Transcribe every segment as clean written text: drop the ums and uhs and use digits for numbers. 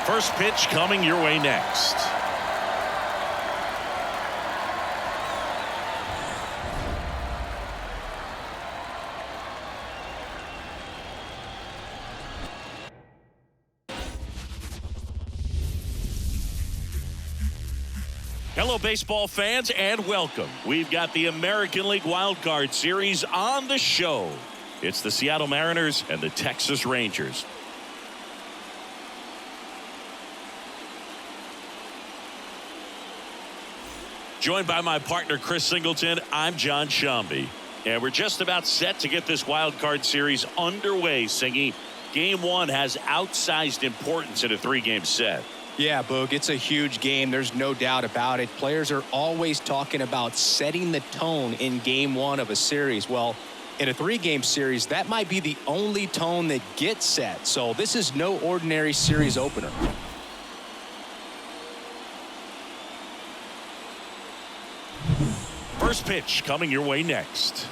First pitch coming your way next. Hello, baseball fans, and welcome. We've got the American League Wild Card Series on the show. It's the Seattle Mariners and the Texas Rangers. Joined by my partner, Chris Singleton, I'm John Shambi. And we're just about set to get this Wild Card Series underway, Singy. Game one has outsized importance in a three-game set. Yeah, Boog, it's a huge game. There's no doubt about it. Players are always talking about setting the tone in game one of a series. Well, in a three-game series, that might be the only tone that gets set. So this is no ordinary series opener. First pitch coming your way next.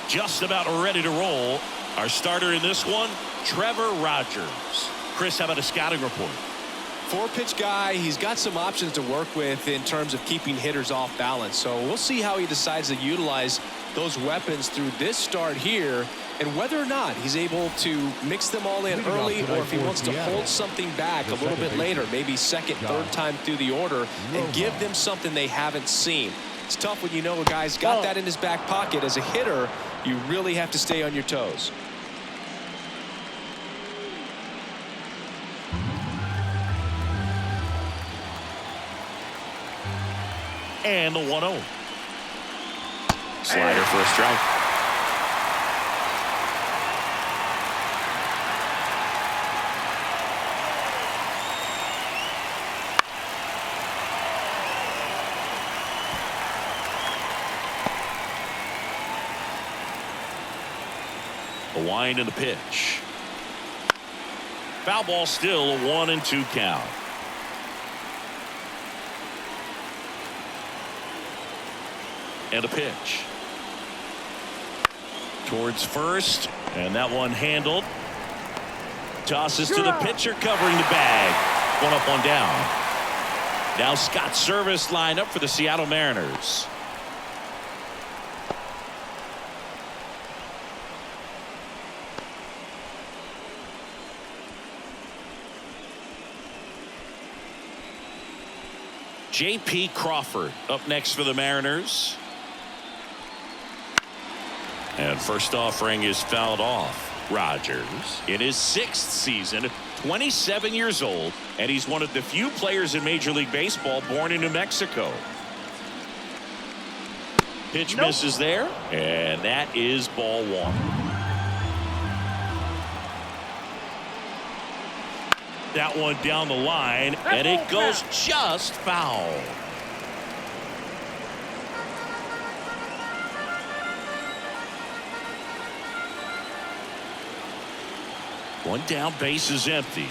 Just about ready to roll. Our starter in this one, Trevor Rogers. Chris, how about a scouting report? Four-pitch guy. He's got some options to work with in terms of keeping hitters off balance. So we'll see how he decides to utilize those weapons through this start here and whether or not he's able to mix them all in early or if he wants to hold something back a little bit later, maybe second, third time through the order and give them something they haven't seen. It's tough when you know a guy's got that in his back pocket. As a hitter, you really have to stay on your toes. And the 1-0. Slider for a strike. A wind in the pitch. Foul ball, still a 1-2 count. And a pitch towards first, and that one handled. Tosses to the pitcher, covering the bag. One up, one down. Now Scott Service lined up for the Seattle Mariners. J.P. Crawford up next for the Mariners. And first offering is fouled off. Rogers in his sixth season, 27 years old, and he's one of the few players in Major League Baseball born in New Mexico. Pitch misses there, and that is ball one. That one down the line, and it goes just foul. One down, base is empty.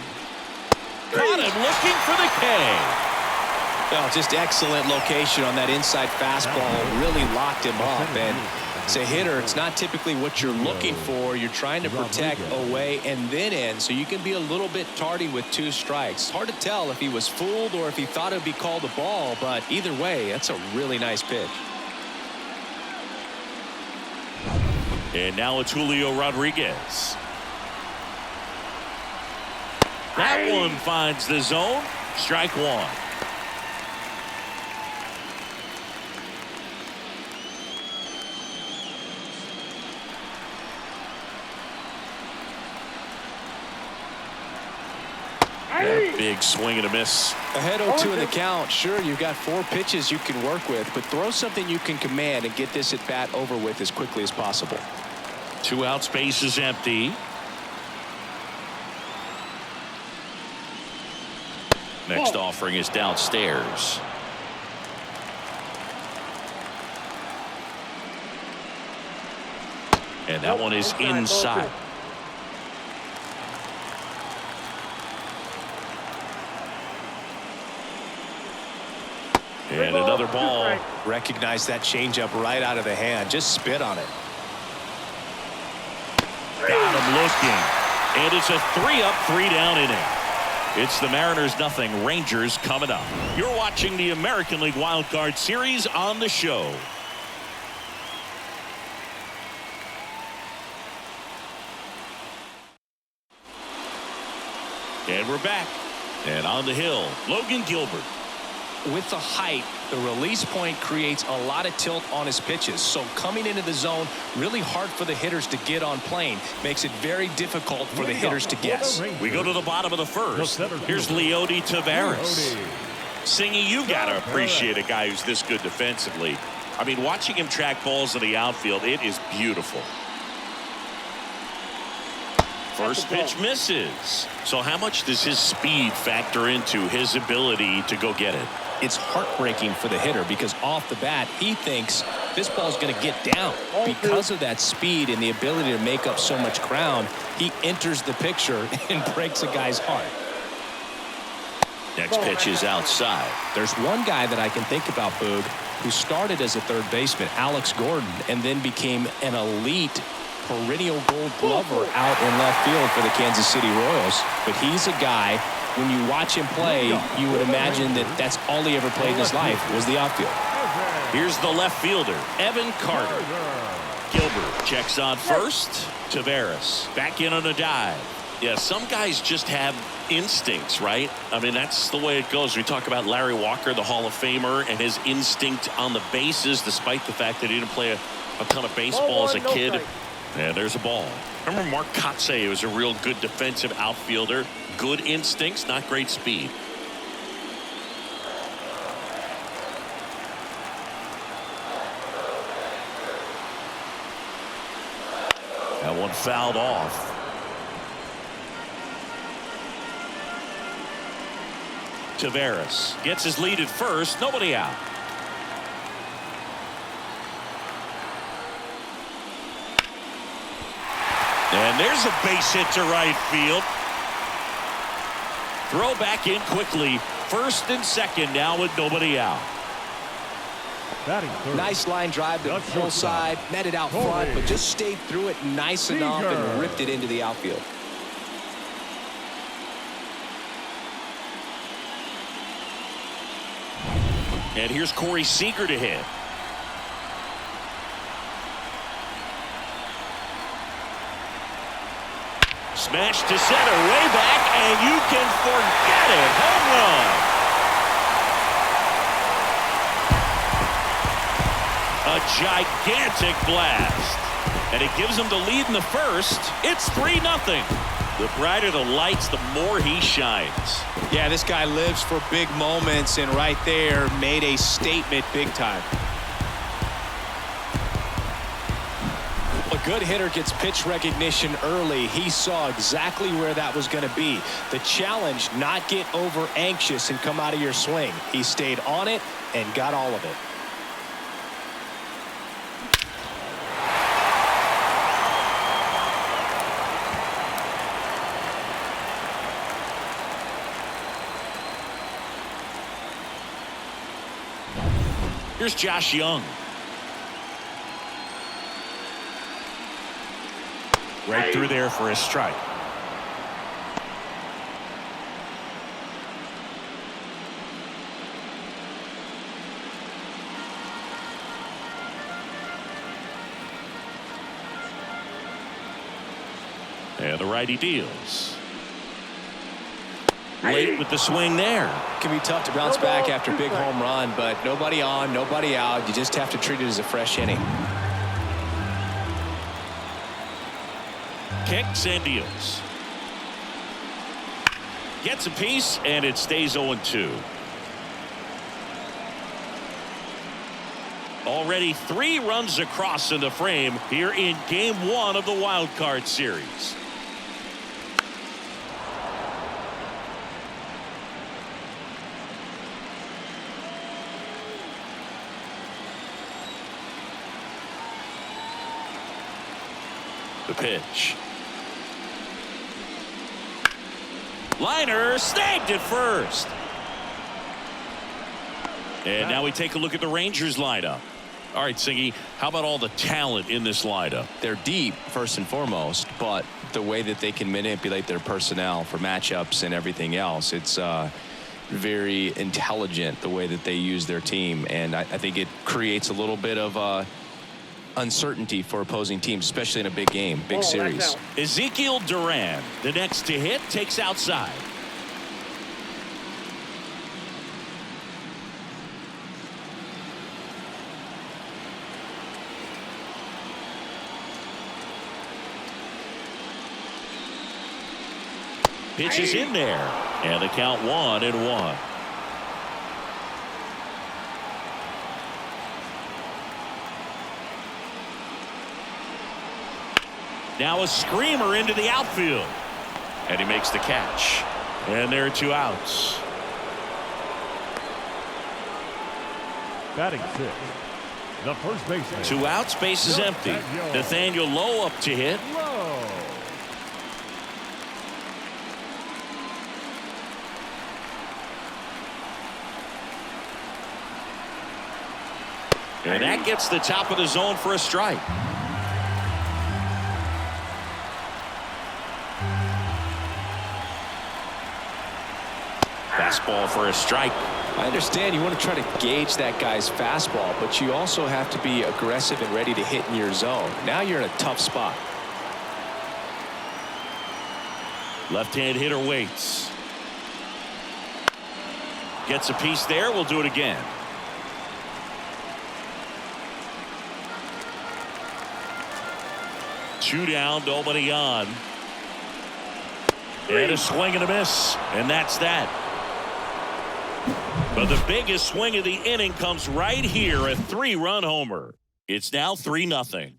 Caught him looking for the K. Well, just excellent location on that inside fastball. Really locked him up. And as a hitter, it's not typically what you're looking for. You're trying to protect away and then in, so you can be a little bit tardy with two strikes. Hard to tell if he was fooled or if he thought it would be called a ball, but either way, that's a really nice pitch. And now it's Julio Rodriguez. That one finds the zone. Strike one. That big swing and a miss. Ahead 0-2 in the count. Sure, you've got four pitches you can work with, but throw something you can command and get this at bat over with as quickly as possible. Two outs, base is empty. Next offering is downstairs. And that one is inside. And another ball. Recognize that changeup right out of the hand. Just spit on it. Got him looking. And it's a 3-up, 3-down inning. It's the Mariners nothing, Rangers coming up. You're watching the American League Wild Card Series on the show. And we're back. And on the hill, Logan Gilbert. With the height, the release point creates a lot of tilt on his pitches. So coming into the zone, really hard for the hitters to get on plane. Makes it very difficult for the hitters to guess. We go to the bottom of the first. Here's Leody Taveras. Singy, you got to appreciate a guy who's this good defensively. I mean, watching him track balls in the outfield, it is beautiful. First pitch misses. So how much does his speed factor into his ability to go get it? It's heartbreaking for the hitter because off the bat, he thinks this ball's going to get down. Because of that speed and the ability to make up so much ground, he enters the picture and breaks a guy's heart. Next pitch is outside. There's one guy that I can think about, Boog, who started as a third baseman, Alex Gordon, and then became an elite perennial Gold Glover out in left field for the Kansas City Royals. But he's a guy, when you watch him play, you would imagine that that's all he ever played in his life was the outfield. Here's the left fielder, Evan Carter. Gilbert checks on first. Taveras back in on a dive. Yeah, some guys just have instincts, right? I mean, that's the way it goes. We talk about Larry Walker, the Hall of Famer, and his instinct on the bases, despite the fact that he didn't play a ton of baseball as a kid. And there's a ball. Remember Mark Kotsay was a real good defensive outfielder. Good instincts, not great speed. That one fouled off. Taveras gets his lead at first. Nobody out. And there's a base hit to right field. Throw back in quickly. First and second now with nobody out. Nice line drive to the full side, met it out front, but just stayed through it nice enough and ripped it into the outfield. And here's Corey Seager to hit. Smash to center, way back, and you can forget it. Home run. A gigantic blast. And it gives him the lead in the first. It's 3-0. The brighter the lights, the more he shines. Yeah, this guy lives for big moments, and right there made a statement big time. A good hitter gets pitch recognition early. He saw exactly where that was going to be. The challenge, not get over anxious and come out of your swing. He stayed on it and got all of it. Here's Josh Young. Right through there for a strike. And the righty deals. Late with the swing there. It can be tough to bounce back after a big home run, but nobody on, nobody out. You just have to treat it as a fresh inning. Kicks and deals. Gets a piece, and it stays 0-2. Already 3 runs across in the frame here in Game 1 of the Wild Card Series. The pitch. Liner snagged at first. And now we take a look at the Rangers lineup. All right, Singy, how about all the talent in this lineup? They're deep, first and foremost, but the way that they can manipulate their personnel for matchups and everything else, it's very intelligent the way that they use their team. And I think it creates a little bit of uncertainty for opposing teams, especially in a big game, big series. Ezekiel Duran, the next to hit, takes outside. Pitch is in there, and the count 1-1. Now a screamer into the outfield, and he makes the catch, and there are 2 outs. Batting 6, the first baseman. 2 outs, base is empty. Nathaniel Lowe up to hit. And that gets the top of the zone for a strike. Fastball for a strike. I understand you want to try to gauge that guy's fastball, but you also have to be aggressive and ready to hit in your zone. Now you're in a tough spot. Left-hand hitter waits. Gets a piece there. We'll do it again. Two down, nobody on. And a swing and a miss. And that's that. But the biggest swing of the inning comes right here, a 3-run homer. It's now 3-0.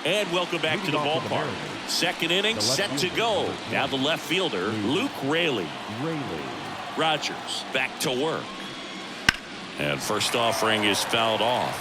And welcome back to the ballpark. Second inning set to go. Now the left fielder, Luke Raley. Rogers back to work. And first offering is fouled off.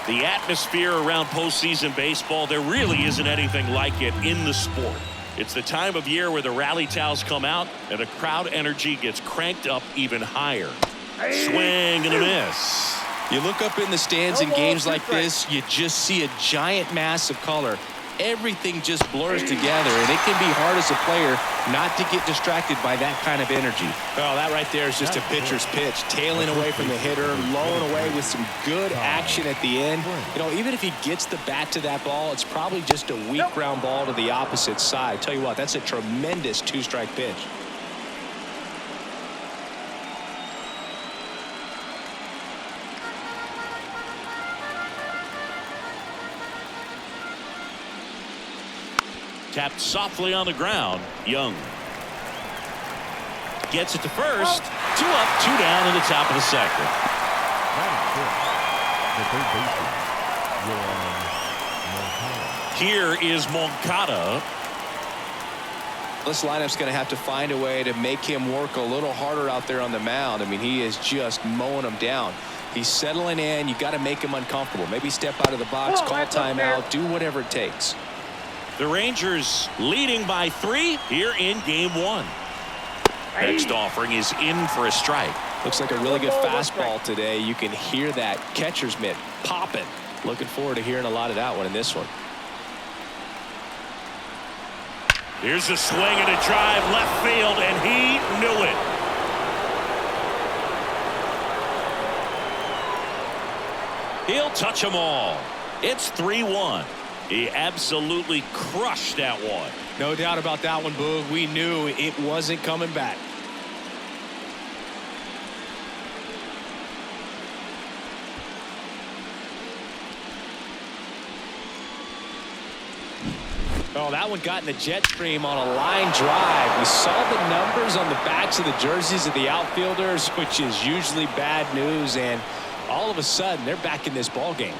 The atmosphere around postseason baseball, there really isn't anything like it in the sport. It's the time of year where the rally towels come out and the crowd energy gets cranked up even higher. Swing and a miss. You look up in the stands in games like this, you just see a giant mass of color. Everything just blurs together, and it can be hard as a player not to get distracted by that kind of energy. Well, that right there is just a pitcher's pitch, tailing away from the hitter, lowing away with some good action at the end. You know, even if he gets the bat to that ball, it's probably just a weak ground ball to the opposite side. Tell you what, that's a tremendous 2-strike pitch. Tapped softly on the ground. Young gets it to first. 2 up, 2 down in the top of the second. Here is Moncada. This lineup's going to have to find a way to make him work a little harder out there on the mound. I mean, he is just mowing them down. He's settling in. You got to make him uncomfortable. Maybe step out of the box, call timeout, do whatever it takes. The Rangers leading by 3 here in game 1. Next offering is in for a strike. Looks like a really good fastball today. You can hear that catcher's mitt popping. Looking forward to hearing a lot of that one in this one. Here's a swing and a drive left field, and he knew it. He'll touch them all. It's 3-1. He absolutely crushed that one. No doubt about that one, Boog. We knew it wasn't coming back. Oh, that one got in the jet stream on a line drive. We saw the numbers on the backs of the jerseys of the outfielders, which is usually bad news, and all of a sudden they're back in this ball game.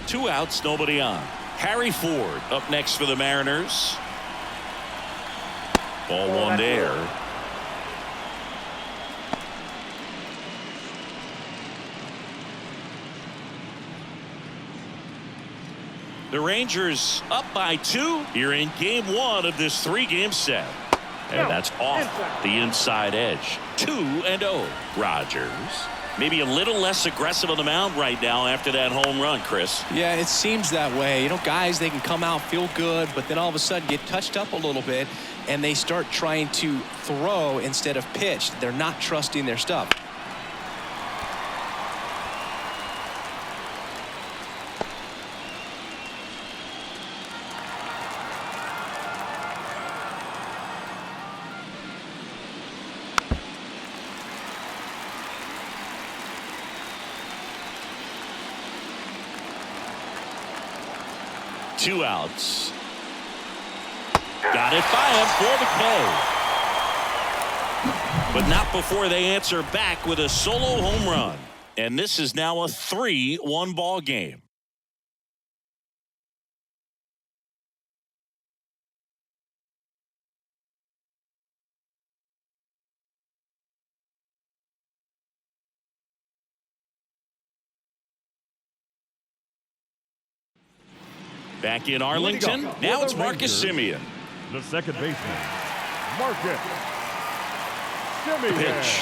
2 outs, nobody on. Harry Ford up next for the Mariners. Ball 1 there. The Rangers up by 2 here in game 1 of this 3-game set. And that's off the inside edge. 2-0. Rogers. Maybe a little less aggressive on the mound right now after that home run, Chris. Yeah, it seems that way. You know, guys, they can come out, feel good, but then all of a sudden get touched up a little bit, and they start trying to throw instead of pitch. They're not trusting their stuff. Two outs. Got it by him for the K. But not before they answer back with a solo home run. And this is now a 3-1 ball game. Back in Arlington, now it's Marcus Semien. The second baseman, Marcus Semien. Pitch.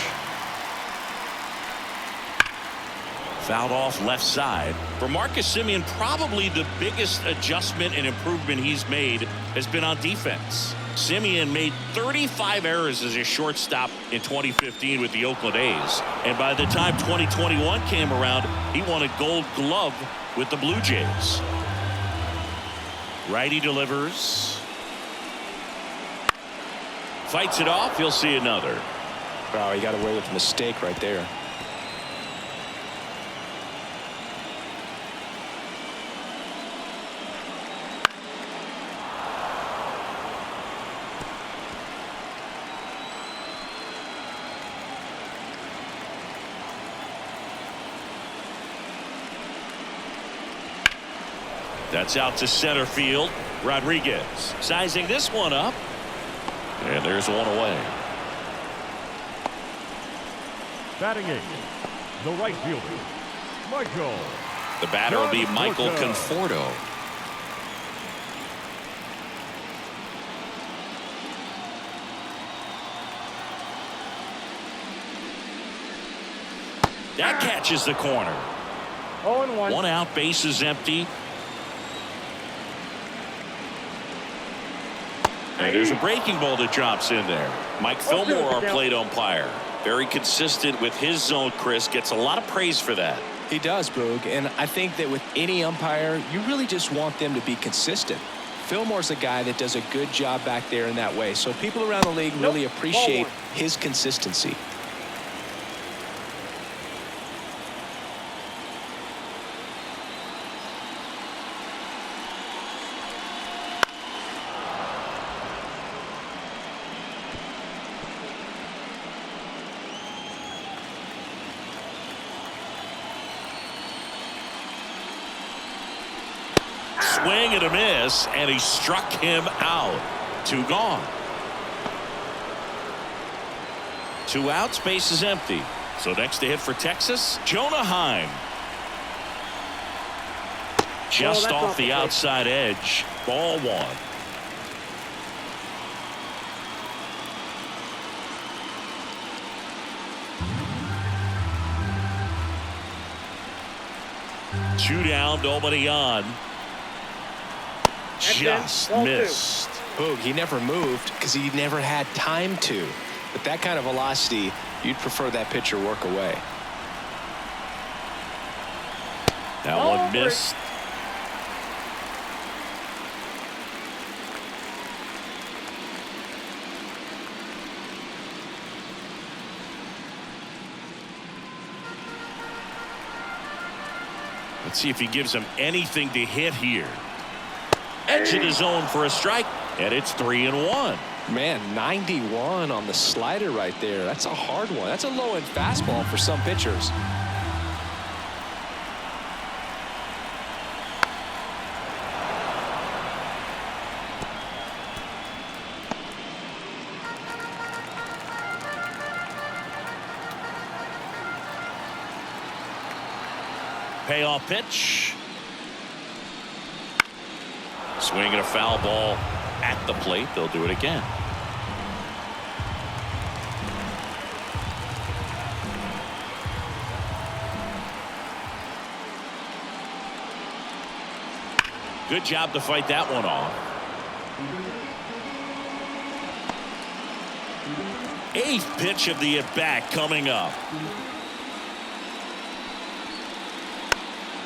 Fouled off left side. For Marcus Semien, probably the biggest adjustment and improvement he's made has been on defense. Semien made 35 errors as a shortstop in 2015 with the Oakland A's. And by the time 2021 came around, he won a Gold Glove with the Blue Jays. Righty delivers. Fights it off. He'll see another. Wow, he got away with a mistake right there. That's out to center field. Rodriguez sizing this one up. And there's one away. Batting 8, the right fielder, Michael. The batter will be Michael Conforto. That catches the corner. 0-1. One out, base is empty. And there's a breaking ball that drops in there. Mike Fillmore, our plate umpire. Very consistent with his zone, Chris. Gets a lot of praise for that. He does, Boog. And I think that with any umpire, you really just want them to be consistent. Fillmore's a guy that does a good job back there in that way. So people around the league really appreciate his consistency. Swing and a miss, and he struck him out. 2 gone. 2 outs, base is empty. So next to hit for Texas, Jonah Heim. Just off the outside edge. Ball 1. Two down, nobody on. Just missed. Boog, he never moved because he never had time to. But that kind of velocity, you'd prefer that pitcher work away. That one missed. Let's see if he gives him anything to hit here. Edge of the zone for a strike, and it's 3-1. Man, 91 on the slider right there. That's a hard one. That's a low-end fastball for some pitchers. Payoff pitch. Swinging a foul ball at the plate. They'll do it again. Good job to fight that one off. 8th pitch of the at-bat coming up.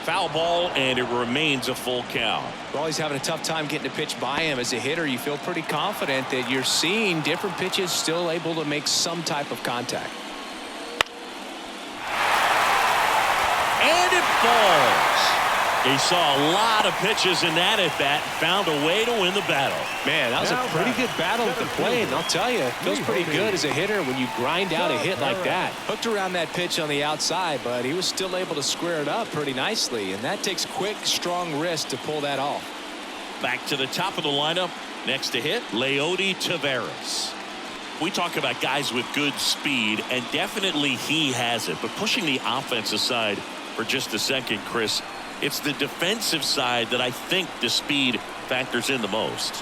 Foul ball, and it remains a full count. Well, he's having a tough time getting a pitch by him. As a hitter, you feel pretty confident that you're seeing different pitches still able to make some type of contact. And it falls. He saw a lot of pitches in that at-bat and found a way to win the battle. Man, that was a pretty good battle at the plate, and I'll tell you, it feels pretty good as a hitter when you grind out a hit like that. Hooked around that pitch on the outside, but he was still able to square it up pretty nicely, and that takes quick, strong wrist to pull that off. Back to the top of the lineup. Next to hit, Leody Taveras. We talk about guys with good speed, and definitely he has it. But pushing the offense aside for just a second, Chris, it's the defensive side that I think the speed factors in the most.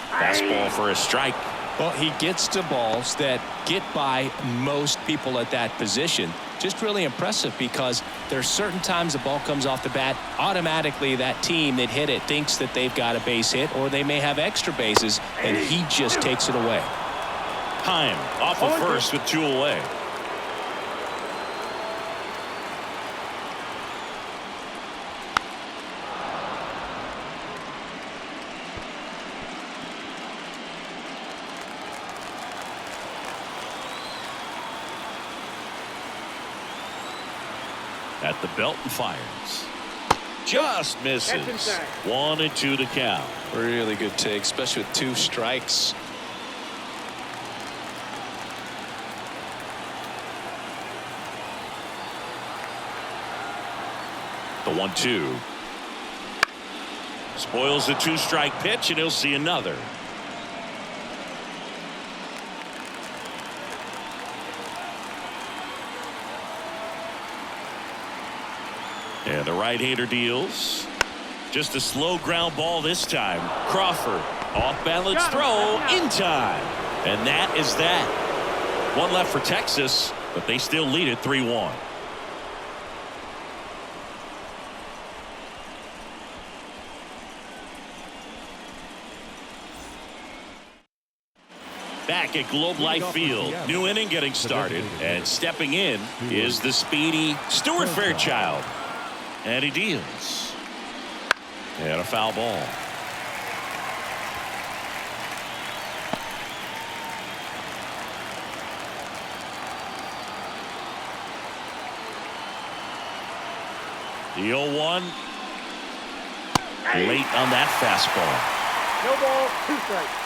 Fastball for a strike. Well, he gets to balls that get by most people at that position. Just really impressive because there's certain times the ball comes off the bat, automatically that team that hit it thinks that they've got a base hit or they may have extra bases, and he just takes it away. Time off of first with 2 away. At the belt and fires. Just misses. 1-2 to count. Really good take, especially with 2 strikes. The 1-2. Spoils the 2-strike pitch, and he'll see another. And the right-hander deals. Just a slow ground ball this time. Crawford, off-balance throw in time. And that is that. 1 left for Texas, but they still lead it 3-1. Back at Globe Life Field, new inning getting started, and stepping in is the speedy Stuart Fairchild. And he deals. And a foul ball. The 0-1. Late on that fastball. No ball, 2 strikes.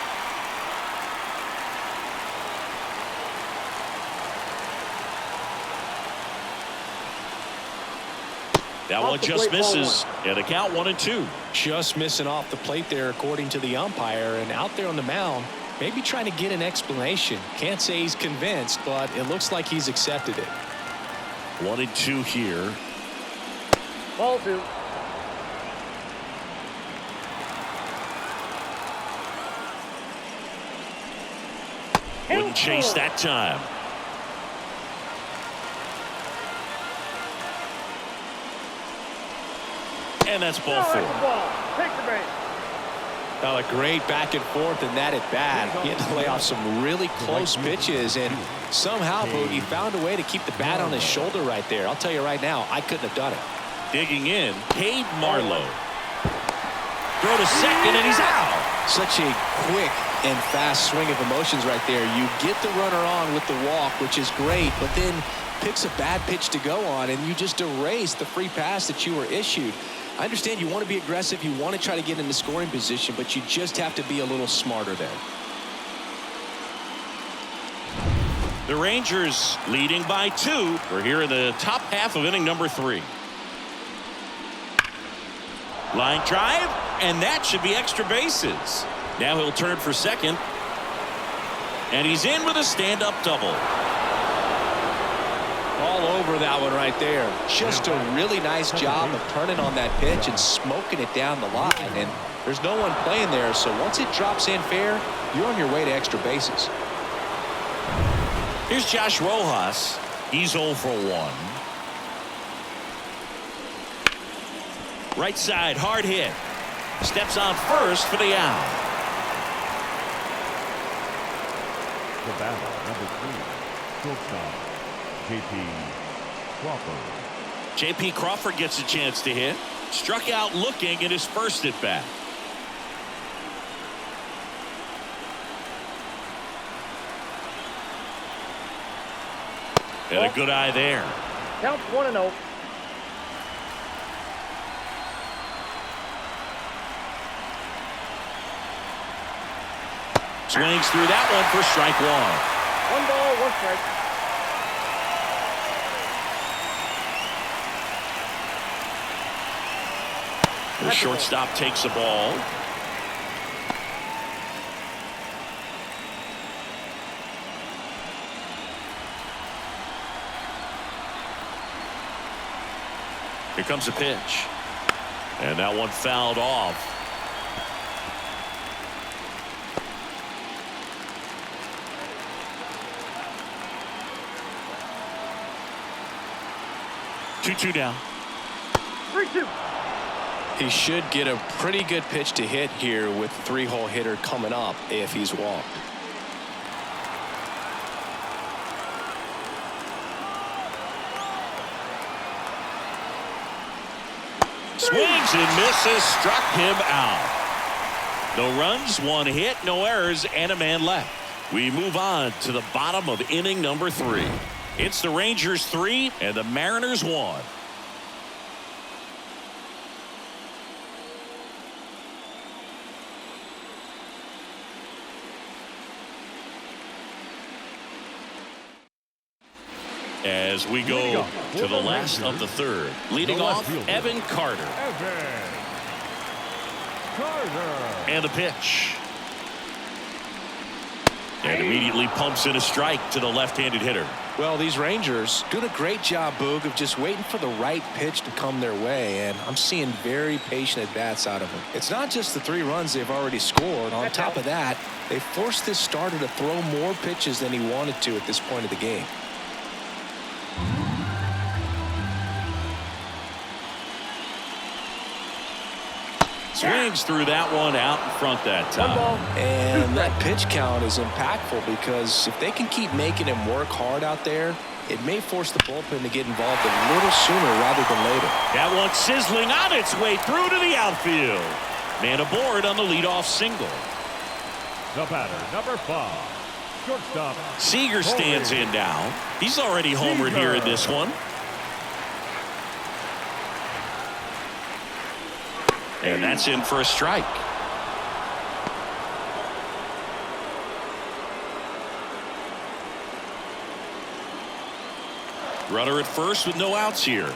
That one just misses. And a count 1-2. Just missing off the plate there according to the umpire, and out there on the mound maybe trying to get an explanation. Can't say he's convinced, but it looks like he's accepted it. 1-2 here. Ball 2. Wouldn't chase that time. And that's ball 4. Take the base. Well, a great back and forth in that at bat. He had to lay off some really close pitches, and somehow Boogie found a way to keep the bat on his shoulder right there. I'll tell you right now, I couldn't have done it. Digging in, Cade Marlowe. Throw to second, and he's out. Such a quick and fast swing of emotions right there. You get the runner on with the walk, which is great, but then picks a bad pitch to go on, and you just erase the free pass that you were issued. I understand you want to be aggressive, you want to try to get in the scoring position, but you just have to be a little smarter there. The Rangers leading by 2. We're here in the top half of inning number 3. Line drive, and that should be extra bases. Now he'll turn for second, and he's in with a stand-up double. all over that one right there. Just a really nice job of turning on that pitch and smoking it down the line. And there's no one playing there, so once it drops in fair, you're on your way to extra bases. Here's Josh Rojas. He's 0 for 1. Right side, hard hit. Steps on first for the out. The batter, number 3, shortstop, J.P. Crawford. J.P. Crawford gets a chance to hit. Struck out looking in his first at bat. And a good eye there. Counts 1-0. Swings through that one for strike 1. 1 ball, 1 strike. The shortstop takes the ball. Here comes a pitch. And that one fouled off. Two down. 3-2. He should get a pretty good pitch to hit here with the 3-hole hitter coming up if he's walked. Swings and misses, struck him out. No runs, 1 hit, no errors, and a man left. We move on to the bottom of inning number 3. It's the Rangers 3 and the Mariners 1. As we go to the last of the third. Leading off, Evan Carter. Evan Carter. And the pitch. And immediately pumps in a strike to the left-handed hitter. Well, these Rangers doing a great job, Boog, of just waiting for the right pitch to come their way, and I'm seeing very patient at-bats out of them. It's not just the 3 runs they've already scored. On top of that, they forced this starter to throw more pitches than he wanted to at this point of the game. Swings through that one out in front that 1 time. ball. And that pitch count is impactful because if they can keep making him work hard out there, it may force the bullpen to get involved a little sooner rather than later. That one sizzling on its way through to the outfield. Man aboard on the leadoff single. The batter, number 5, shortstop, Seager stands in now. He's already homered here in this one. And that's in for a strike. Runner at first with no outs here.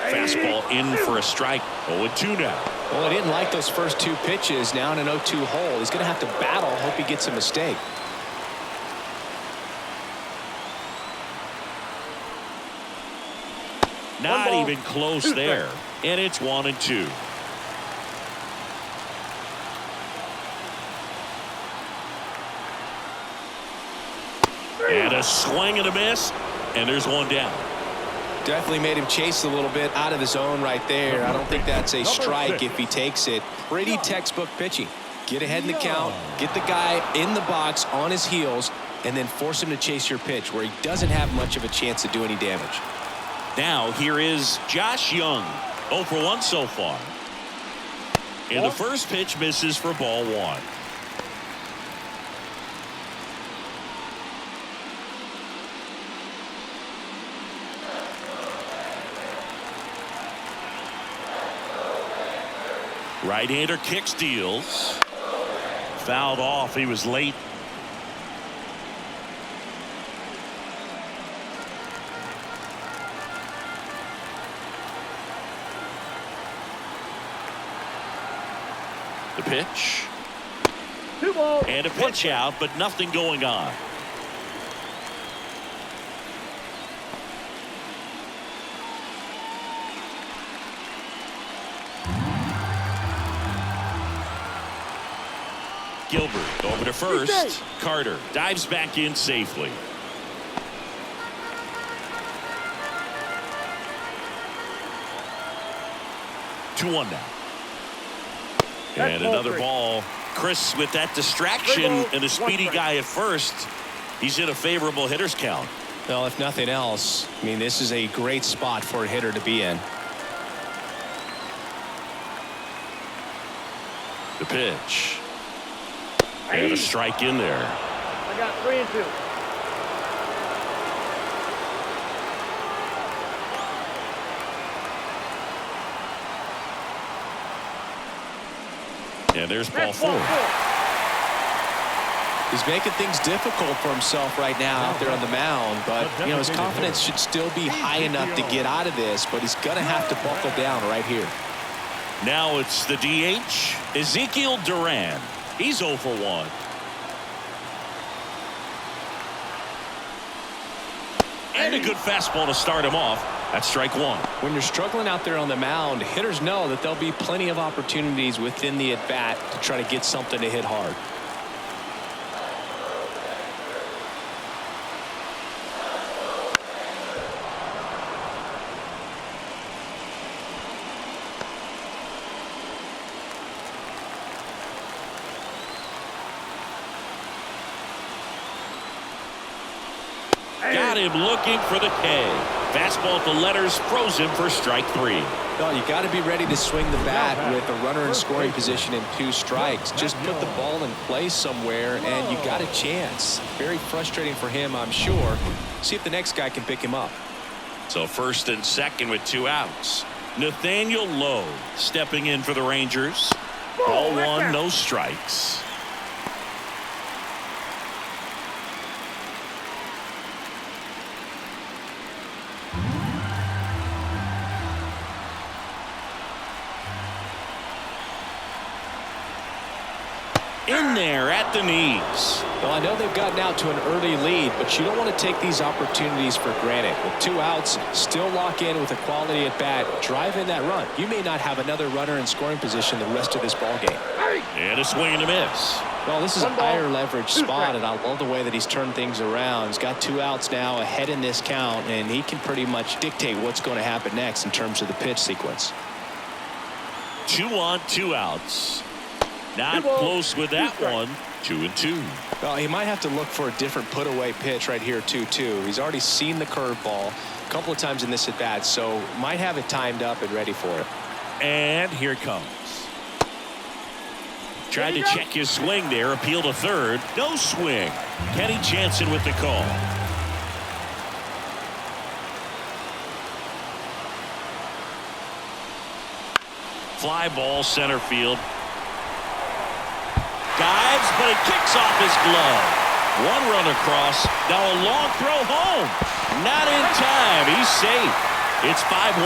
Fastball in for a strike. 0-2 now. Well, he didn't like those first 2 pitches. Now in an 0-2 hole. He's going to have to battle. Hope he gets a mistake. Not ball, even close 2 there. And it's 1-2. And a swing and a miss. And there's 1 down. Definitely made him chase a little bit out of the zone right there. I don't think that's a strike if he takes it. Pretty textbook pitching. Get ahead in the count, get the guy in the box on his heels, and then force him to chase your pitch where he doesn't have much of a chance to do any damage. Now here is Josh Young. 0 for 1 so far. And the first pitch misses for ball 1. Right-hander kick steals. Fouled off. He was late. The pitch. 2 balls. And a pitch out, but nothing going on. Gilbert over to first. Carter dives back in safely. 2-1 now. And another ball. Chris, with that distraction and a speedy guy at first, he's in a favorable hitter's count. Well, if nothing else, I mean, this is a great spot for a hitter to be in. The pitch. And a strike in there. I got 3-2. And there's ball 4. He's making things difficult for himself right now out there on the mound, but you know, his confidence should still be high enough to get out of this, but he's gonna have to buckle down right here. Now it's the DH, Ezekiel Duran. He's 0 for 1. And a good fastball to start him off. That's strike 1. When you're struggling out there on the mound, hitters know that there'll be plenty of opportunities within the at-bat to try to get something to hit hard. Got him looking for the K. Fastball at the letters froze him for strike 3. No, you got to be ready to swing the bat with a runner in scoring position and 2 strikes. Just put the ball in place somewhere and you got a chance. Very frustrating for him, I'm sure. See if the next guy can pick him up. So first and second with 2 outs. Nathaniel Lowe stepping in for the Rangers. Ball 1, no strikes. In there at the knees. Well, I know they've gotten out to an early lead, but you don't want to take these opportunities for granted. With 2 outs, still lock in with a quality at bat, drive in that run. You may not have another runner in scoring position the rest of this ball game. And a swing and a miss. Well, this is a higher leverage spot, and I love the way that he's turned things around. He's got 2 outs now ahead in this count, and he can pretty much dictate what's going to happen next in terms of the pitch sequence. 2 on, 2 outs. Not close with that one. 2-2. Well, he might have to look for a different put away pitch right here 2-2. He's already seen the curveball a couple of times in this at bat, so might have it timed up and ready for it. And here it comes. Tried to check his swing there. Appeal to third. No swing. Kenny Jansen with the call. Fly ball center field. Dives, but it kicks off his glove. 1 run across. Now a long throw home. Not in time. He's safe. It's 5-1.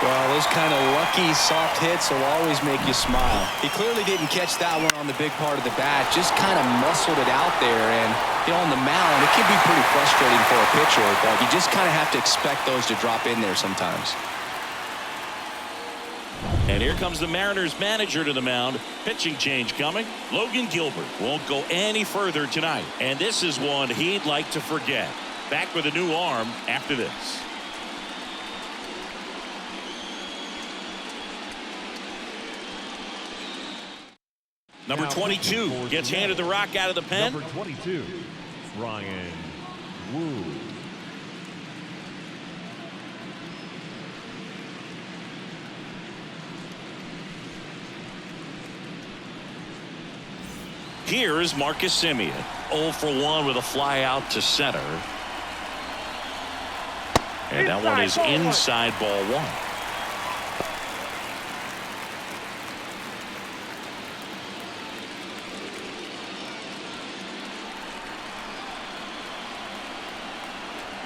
Well, those kind of lucky soft hits will always make you smile. He clearly didn't catch that one on the big part of the bat. Just kind of muscled it out there. And you know, on the mound, it can be pretty frustrating for a pitcher, but you just kind of have to expect those to drop in there sometimes. And here comes the Mariners manager to the mound. Pitching change coming. Logan Gilbert won't go any further tonight. And this is one he'd like to forget. Back with a new arm after this. Number 22 gets handed the rock out of the pen. Number 22, Ryan Wu. Here is Marcus Semien. 0 for 1 with a fly out to center. And that one is inside ball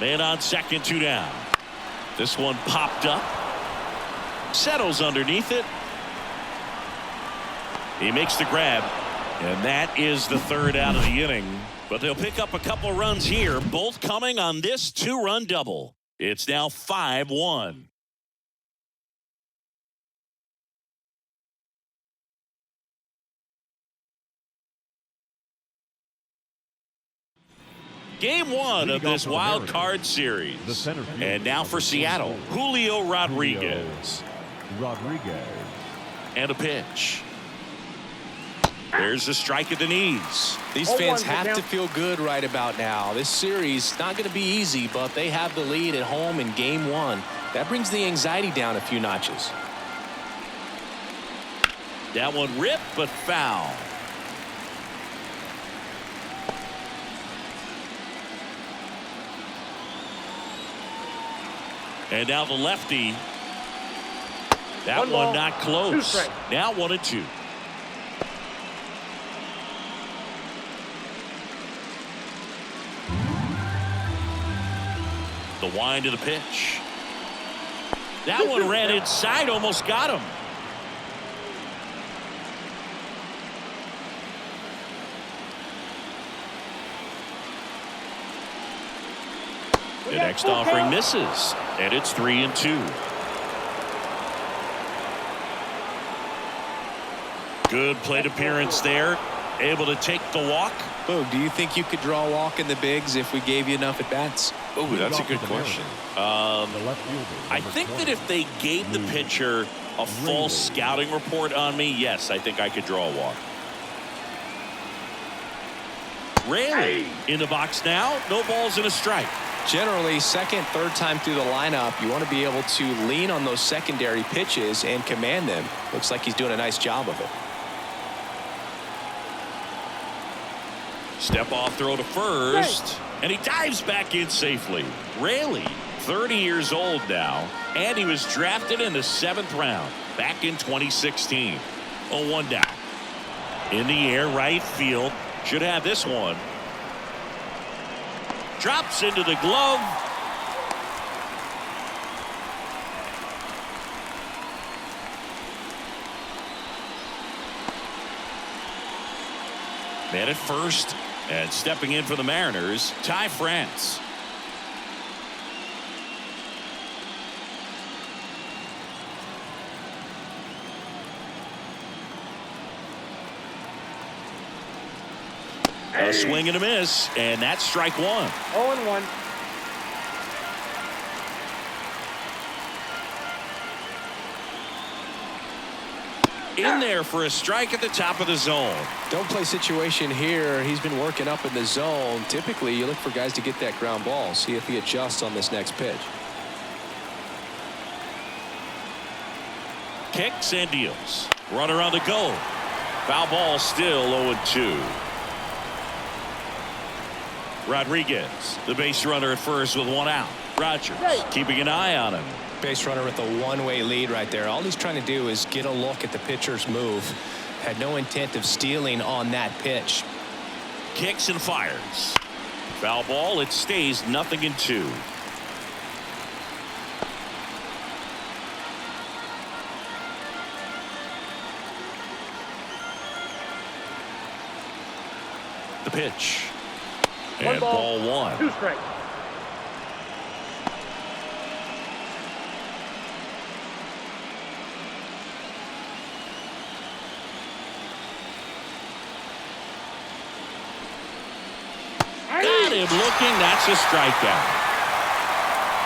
1. Man on second, 2 down. This one popped up. Settles underneath it. He makes the grab. And that is the third out of the inning. But they'll pick up a couple runs here, both coming on this two-run double. It's now 5-1. Game one of this wild card series. And now for Seattle, Julio Rodriguez. And a pitch. There's the strike at the knees. These fans have to feel good right about now. This series not going to be easy, but they have the lead at home in game one. That brings the anxiety down a few notches. That one ripped, but foul. And now the lefty. That one not close. Now 1-2. The wind of the pitch. That one ran inside, almost got him. The next offering misses, and it's 3-2. Good plate appearance there. Able to take the walk. Boog, do you think you could draw a walk in the bigs if we gave you enough at bats? Oh, that's a good question. I think that if they gave the pitcher a full scouting report on me, yes, I think I could draw a walk. Raley in the box now. No balls and a strike. Generally, second, third time through the lineup, you want to be able to lean on those secondary pitches and command them. Looks like he's doing a nice job of it. Step off throw to first, and he dives back in safely. Raley, 30 years old now, and he was drafted in the 7th round back in 2016. 0-1 down. In the air, right field. Should have this one. Drops into the glove. Man at first, and stepping in for the Mariners, Ty France. A swing and a miss, and that's strike one. 0-1. In there for a strike at the top of the zone. Don't play situation here. He's been working up in the zone. Typically, you look for guys to get that ground ball. See if he adjusts on this next pitch. Kicks and deals. Runner on the go. Foul ball, still 0-2. Rodriguez, the base runner at first with one out. Rogers keeping an eye on him. Base runner with a one-way lead right there. All he's trying to do is get a look at the pitcher's move. Had no intent of stealing on that pitch. Kicks and fires. Foul ball. It stays 0-2. The pitch. And ball one. 2 strikes. Got him looking. That's a strikeout.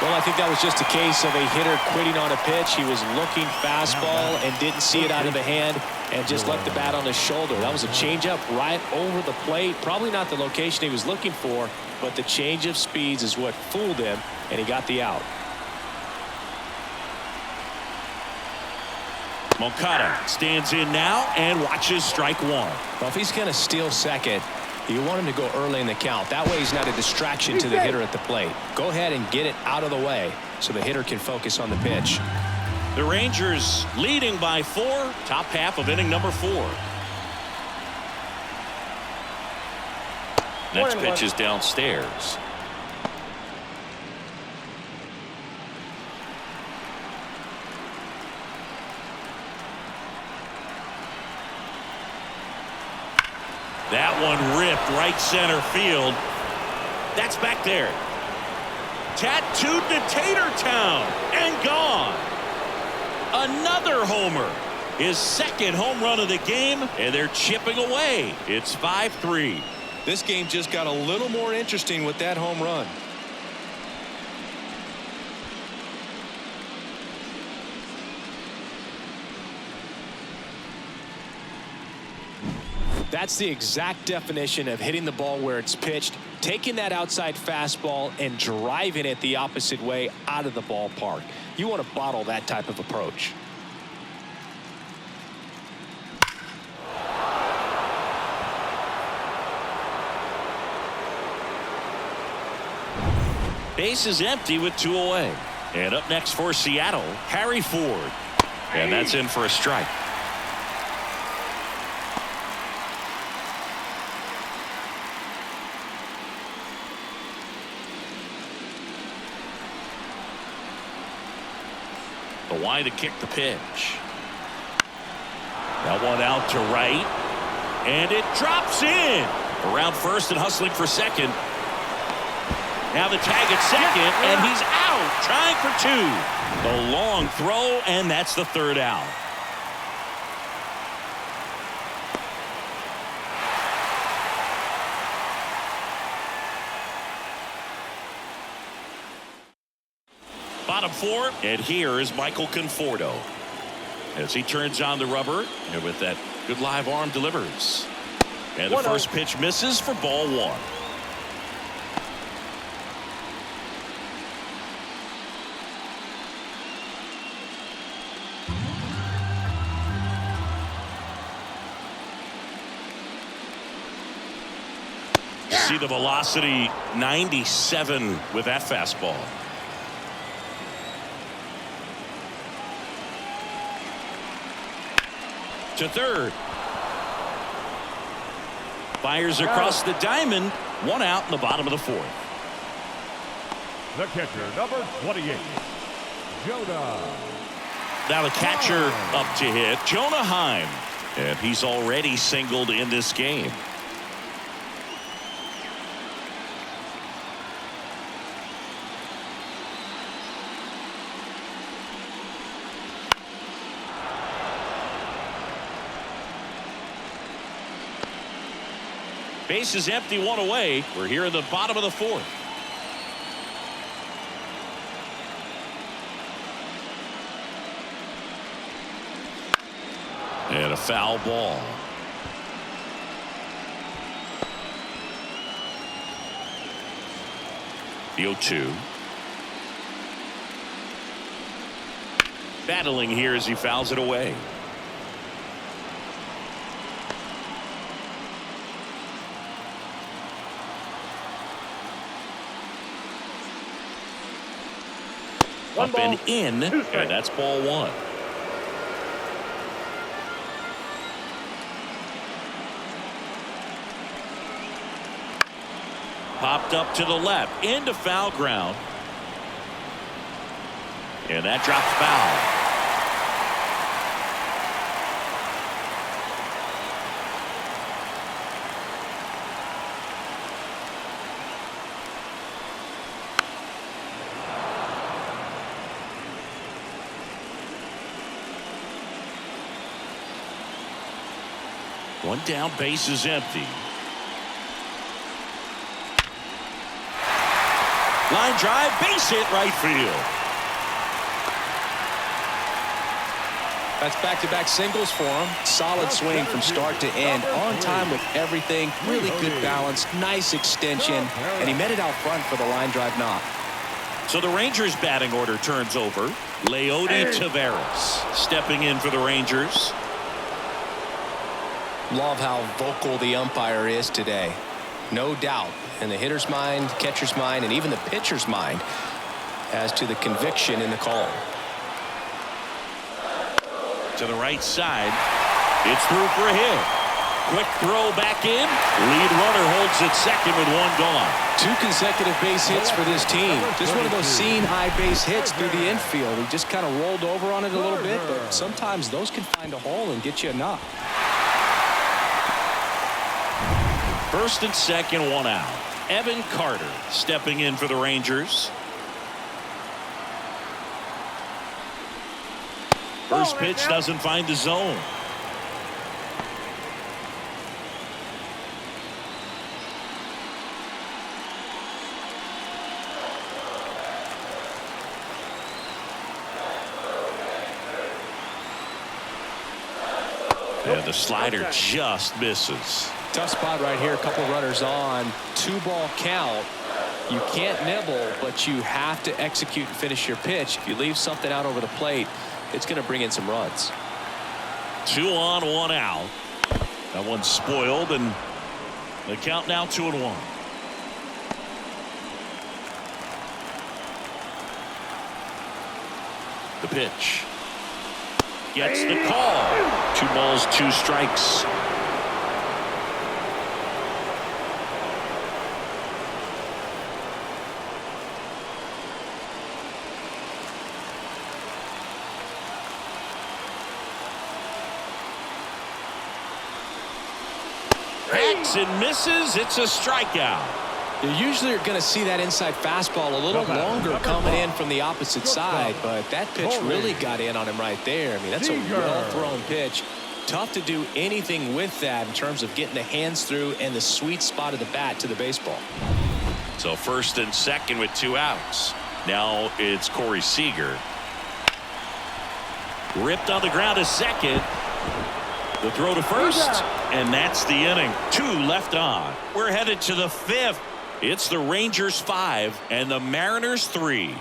Well, I think that was just a case of a hitter quitting on a pitch. He was looking fastball and didn't see it out of the hand and just left the bat on his shoulder. That was a changeup right over the plate. Probably not the location he was looking for, but the change of speeds is what fooled him, and he got the out. Moncada stands in now and watches strike one. Well, if he's going to steal second, you want him to go early in the count. That way he's not a distraction to the hitter at the plate. Go ahead and get it out of the way so the hitter can focus on the pitch. The Rangers leading by 4. Top half of inning number 4. Next pitch is downstairs. That one ripped right center field. That's back there. Tattooed to Tatertown and gone. Another homer. His second home run of the game, and they're chipping away. It's 5-3. This game just got a little more interesting with that home run. That's the exact definition of hitting the ball where it's pitched, taking that outside fastball and driving it the opposite way out of the ballpark. You want to bottle that type of approach. Base is empty with 2 away. And up next for Seattle, Harry Ford. And that's in for a strike. The wide to kick the pitch. That one out to right. And it drops in. Around first and hustling for second. Now the tag at second, and he's out, trying for 2. The long throw, and that's the third out. Bottom 4, and here is Michael Conforto. As he turns on the rubber, and with that good live arm delivers. And the first pitch misses for ball 1. See the velocity 97 with that fastball. To third. Fires across the diamond. 1 out in the bottom of the 4th. The catcher, number 28, Jonah. Now the catcher up to hit, Jonah Heim. And he's already singled in this game. Base is empty, 1 away. We're here in the bottom of the 4th. And a foul ball. The 0-2. Battling here as he fouls it away. Up and in, and that's ball 1. Popped up to the left, into foul ground. And that drops foul. One down, base is empty. Line drive, base hit, right field. That's back-to-back singles for him. Solid swing from start to end. On time with everything. Really good balance. Nice extension. And he met it out front for the line drive knock. So the Rangers batting order turns over. Leody Taveras stepping in for the Rangers. Love how vocal the umpire is today. No doubt in the hitter's mind, catcher's mind, and even the pitcher's mind as to the conviction in the call. To the right side. It's through for a hit. Quick throw back in. Lead runner holds at second with 1 gone. 2 consecutive base hits for this team. Just one of those seeing high base hits through the infield. He just kind of rolled over on it a little bit, but sometimes those can find a hole and get you a knock. First and second, one out. Evan Carter stepping in for the Rangers. First pitch doesn't find the zone. And the slider just misses. Tough spot right here. A couple runners on. 2-ball count. You can't nibble, but you have to execute and finish your pitch. If you leave something out over the plate, it's going to bring in some runs. 2 on, 1 out. That one's spoiled, and the count now 2-1. The pitch. Gets the call. 2 balls, 2 strikes. Hacks and misses. It's a strikeout. You usually are going to see that inside fastball a little longer coming in from the opposite side, but that pitch really got in on him right there. I mean, that's a well-thrown pitch. Tough to do anything with that in terms of getting the hands through and the sweet spot of the bat to the baseball. So first and second with 2 outs. Now it's Corey Seager. Ripped on the ground to second. The throw to first, and that's the inning. 2 left on. We're headed to the 5th. It's the Rangers 5 and the Mariners 3.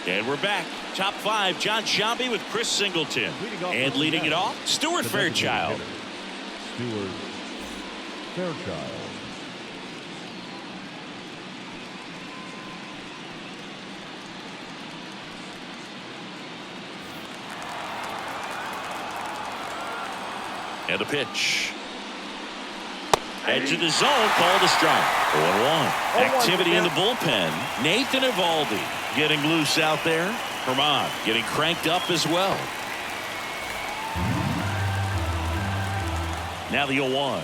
And we're back. Top 5, John Sciambi with Chris Singleton. And leading it off, Stuart Fairchild. Stuart Fairchild. And a pitch. Edge of the zone, called a strike. 0-1. Activity in the bullpen. Nathan Eovaldi getting loose out there. Herman getting cranked up as well. Now the 0-1.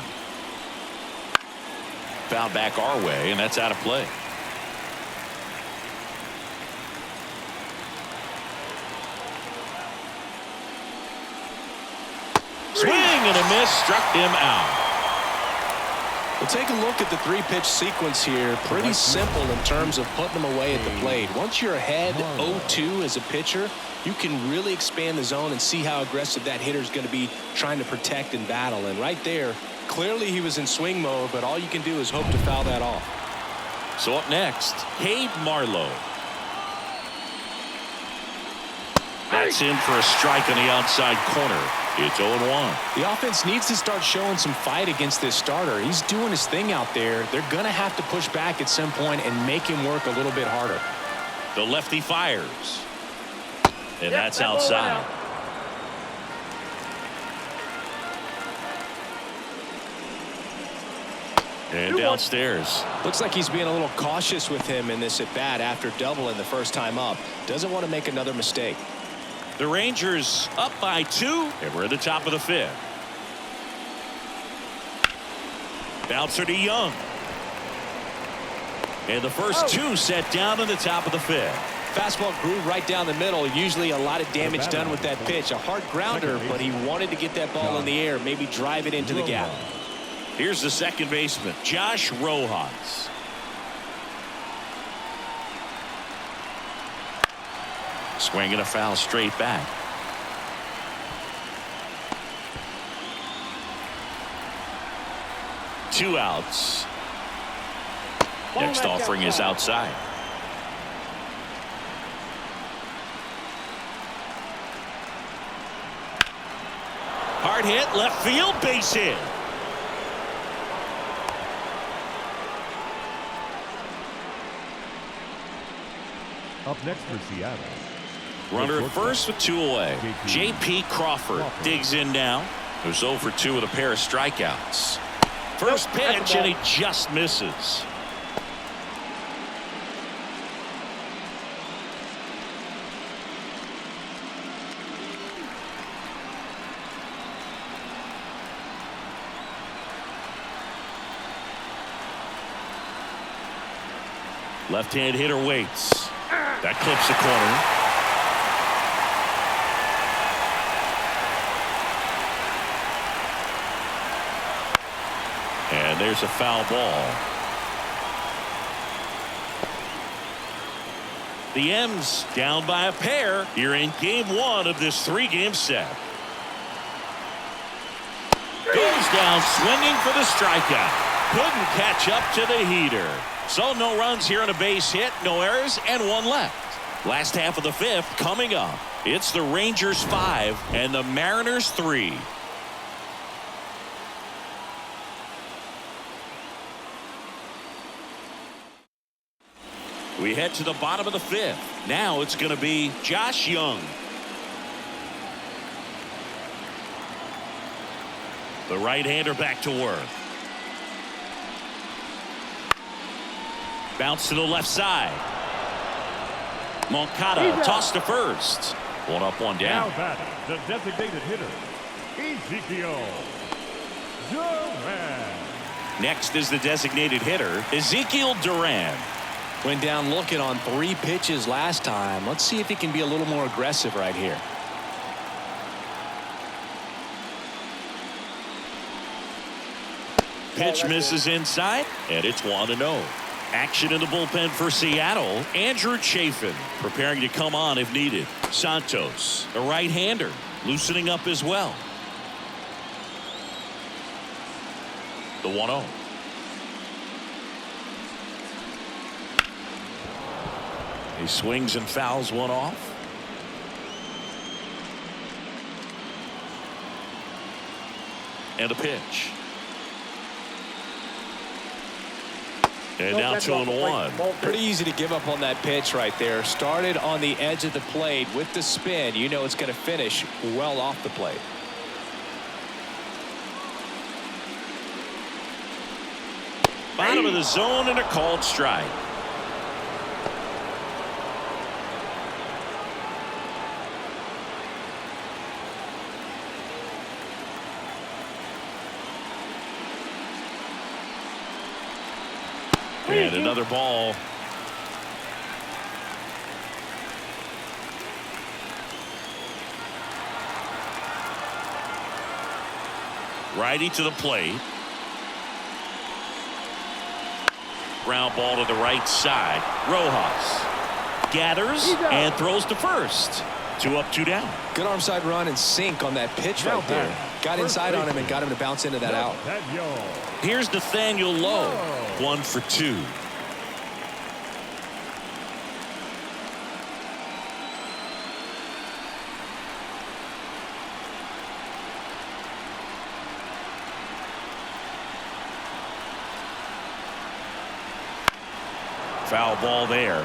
Foul back our way, and that's out of play. Swing and a miss, struck him out. Well, take a look at the 3-pitch sequence here. Pretty simple in terms of putting them away at the plate. Once you're ahead 0-2 as a pitcher, you can really expand the zone and see how aggressive that hitter is going to be trying to protect and battle. And right there, clearly he was in swing mode, but all you can do is hope to foul that off. So up next, Cade Marlowe. That's in for a strike on the outside corner. It's 0-1. The offense needs to start showing some fight against this starter. He's doing his thing out there. They're going to have to push back at some point and make him work a little bit harder. The lefty fires. And that's outside. And downstairs. Looks like he's being a little cautious with him in this at-bat after doubling the first time up. Doesn't want to make another mistake. The Rangers up by 2, and we're at the top of the 5th. Bouncer to Young. And the first 2 set down in the top of the 5th. Fastball grew right down the middle. Usually a lot of damage done with that pitch. A hard grounder, but he wanted to get that ball in the air, maybe drive it into the gap. Here's the second baseman, Josh Rojas. Swinging a foul straight back. Two outs. Next offering is outside. Hard hit, left field, base hit. Up next for Seattle. Runner at first with 2 away. J.P. Crawford digs in now. Goes 0 for 2 with a pair of strikeouts. First pitch, and he just misses. Left-hand hitter waits. That clips the corner. And there's a foul ball. The M's down by a pair here in game one of this 3-game set. Goes down swinging for the strikeout. Couldn't catch up to the heater. So no runs here on a base hit, no errors, and 1 left. Last half of the 5th coming up. It's the Rangers 5 and the Mariners 3. We head to the bottom of the 5th. Now it's going to be Josh Young. The right-hander back to work. Bounce to the left side. Moncada tossed to first. 1 up, 1 down. Now batting, the designated hitter, Ezekiel Duran. Next is the designated hitter, Ezekiel Duran. Went down looking on 3 pitches last time. Let's see if he can be a little more aggressive right here. Pitch misses inside, and it's 1-0. Action in the bullpen for Seattle. Andrew Chafin preparing to come on if needed. Santos, a right-hander, loosening up as well. The 1-0. He swings and fouls one off. And a pitch. And now 2-1. Pretty easy to give up on that pitch right there. Started on the edge of the plate with the spin. You know it's going to finish well off the plate. Bottom of the zone and a called strike. And another ball. Righty to the plate. Ground ball to the right side. Rojas gathers and throws to first. 2 up, 2 down. Good arm side run and sink on that pitch right there. Got inside on him and got him to bounce into that out. Here's Nathaniel Lowe. 1 for 2. Foul ball there.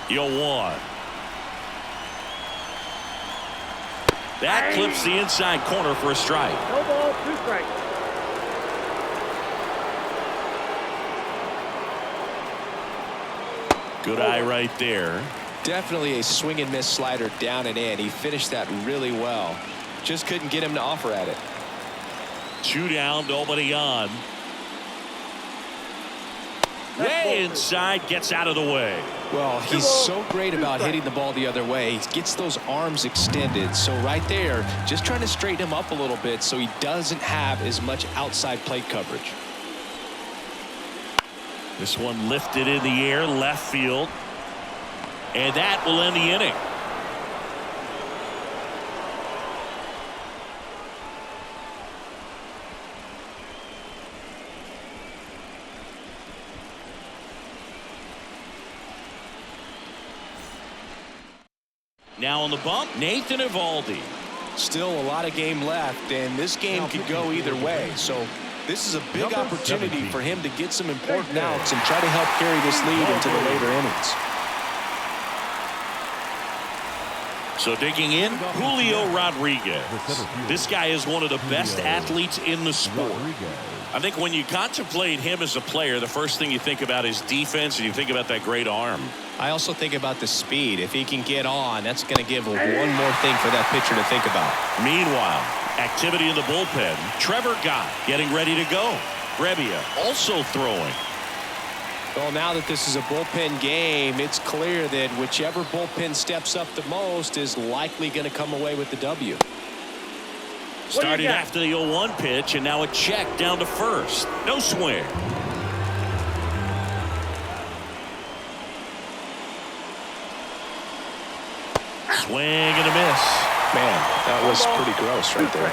Yo, 1. That clips the inside corner for a strike. No ball, 2 strikes. Good eye right there. Definitely a swing and miss slider down and in. He finished that really well. Just couldn't get him to offer at it. 2 down, nobody on. Way inside, gets out of the way. Well, he's so great about hitting the ball the other way. He gets those arms extended. So right there, just trying to straighten him up a little bit so he doesn't have as much outside plate coverage. This one lifted in the air, left field. And that will end the inning. Now on the bump, Nathan Eovaldi. Still a lot of game left, and this game could go either way. So this is a big opportunity for him to get some important outs and try to help carry this lead into the later innings. So digging in, Julio Rodriguez. This guy is one of the best athletes in the sport. I think when you contemplate him as a player, the first thing you think about is defense, and you think about that great arm. I also think about the speed. If he can get on, that's going to give one more thing for that pitcher to think about. Meanwhile, Activity in the bullpen. Trevor Gott getting ready to go. Brebbia also throwing. Well, now that this is a bullpen game, it's clear that whichever bullpen steps up the most is likely going to come away with the W. Started after the 0-1 pitch, and now a check down to first. No swing. Swing and a miss. Man, that was pretty gross right there.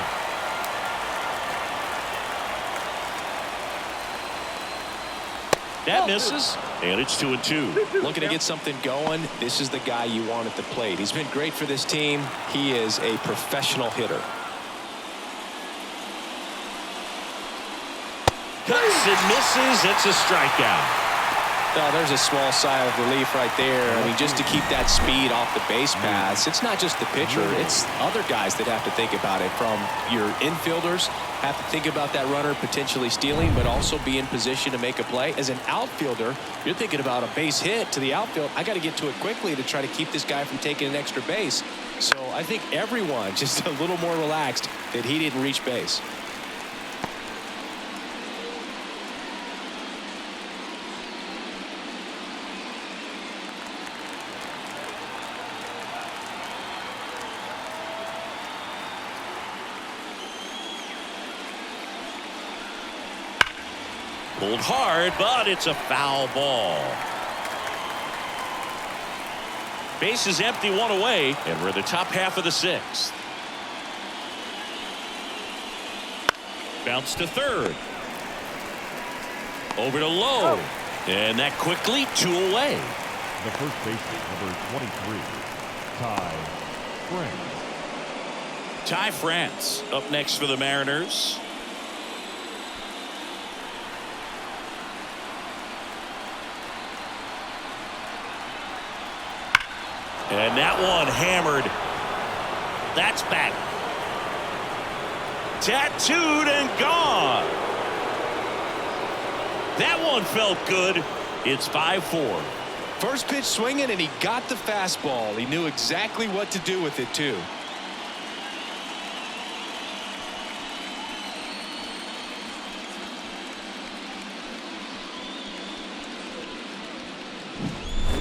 That misses, and it's 2-2. Looking to get something going. This is the guy you want at the plate. He's been great for this team. He is a professional hitter. Cuts and misses. It's a strikeout. Oh, there's a small sigh of relief right there. I mean, just to keep that speed off the base paths. It's not just the pitcher. It's other guys that have to think about it. From your infielders, have to think about that runner potentially stealing, but also be in position to make a play. As an outfielder, you're thinking about a base hit to the outfield. I got to get to it quickly to try to keep this guy from taking an extra base. So I think everyone just a little more relaxed that he didn't reach base. Pulled hard, but it's a foul ball. Base is empty, one away, and we're in the top half of the sixth. Bounce to third. Over to Lowe. And that quickly, 2 away. The first baseman, number 23, Ty France. Ty France up next for the Mariners. And that one hammered. That's back. Tattooed and gone. That one felt good. It's 5-4. First pitch swinging, and he got the fastball. He knew exactly what to do with it, too.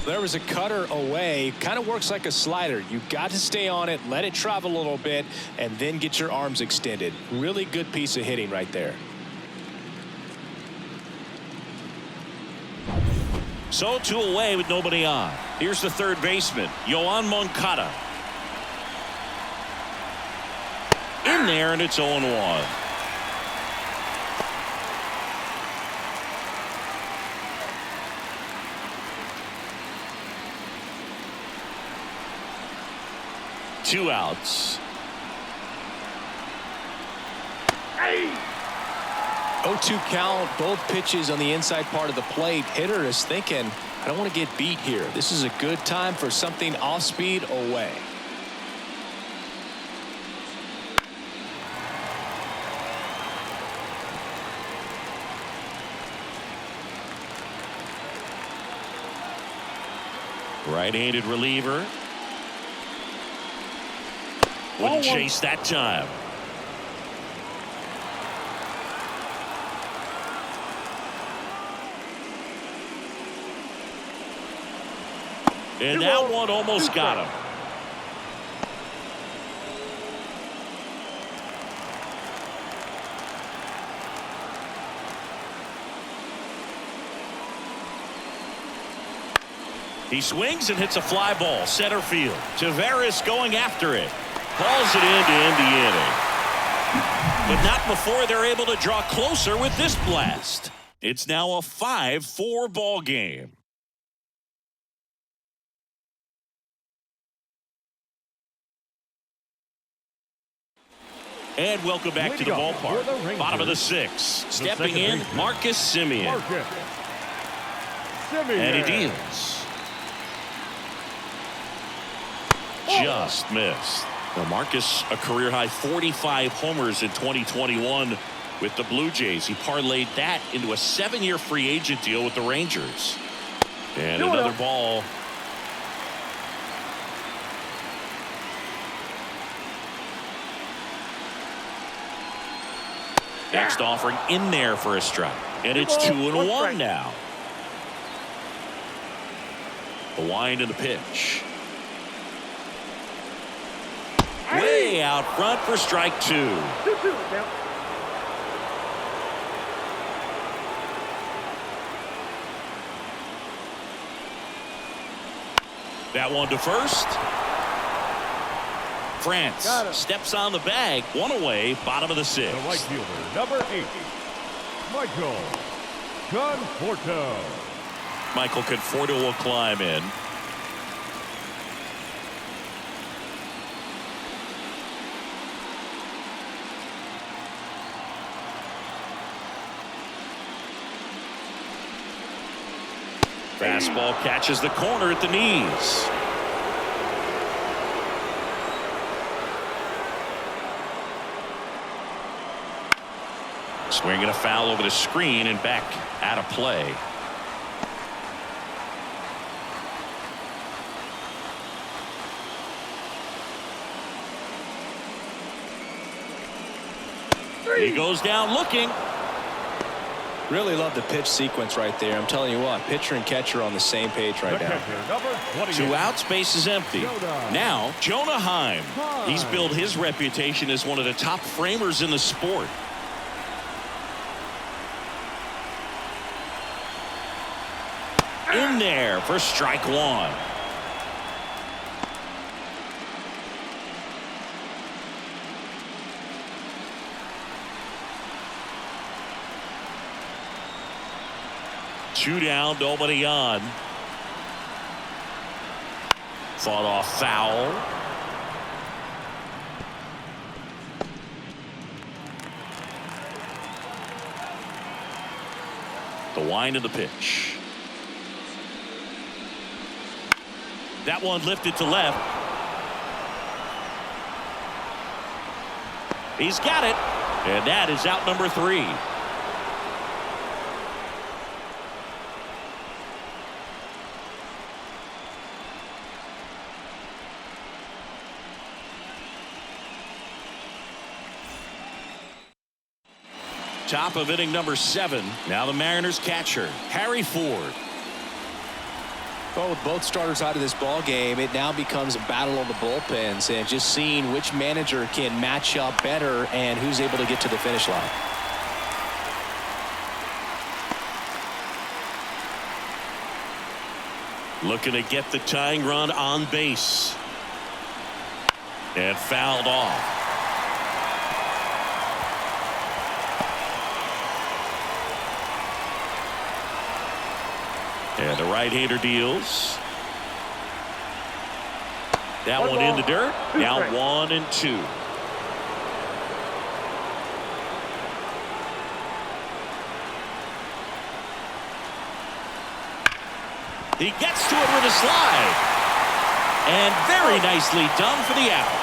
There was a cutter away. Kind of works like a slider. You got to stay on it, let it travel a little bit, and then get your arms extended. Really good piece of hitting right there. So 2 away with nobody on. Here's the third baseman, Yoan Moncada. In there, and it's 0-1. Two outs. 0-2 count, both pitches on the inside part of the plate. Hitter is thinking, I don't want to get beat here. This is a good time for something off speed away. Right-handed reliever. Wouldn't chase that time. And that one almost got him. He swings and hits a fly ball center field. Taveras going after it. Calls it in to end the inning. But not before they're able to draw closer with this blast. It's now a 5-4 ball game. And welcome back to the ballpark. Bottom of the sixth. Stepping in, Marcus Semien. And he deals. Just missed. Now Marcus, a career-high 45 homers in 2021 with the Blue Jays. He parlayed that into a 7-year free agent deal with the Rangers. And another ball. Next offering in there for a strike. And it's 2-1 now. The wind and the pitch. Way out front for strike 2. 2-2 count. That one to first. France steps on the bag. One away, bottom of the 6th. The right fielder, number 8, Michael Conforto. Michael Conforto will climb in. Fastball catches the corner at the knees. Swinging a foul over the screen and back out of play. He goes down looking. Really love the pitch sequence right there. I'm telling you what, pitcher and catcher on the same page right now. Number 28. 2 outs, base is empty. Now Jonah Heim. He's built his reputation as one of the top framers in the sport. In there for strike 1. Two down, nobody on. Fought off foul. The wind of the pitch. That one lifted to left. He's got it. And that is out number 3. Top of inning number 7. Now the Mariners catcher, Harry Ford. Well, with both starters out of this ball game, it now becomes a battle on the bullpens and just seeing which manager can match up better and who's able to get to the finish line. Looking to get the tying run on base. And fouled off. And the right-hander deals. That one in the dirt. Now 1-2. He gets to it with a slide. And very nicely done for the out.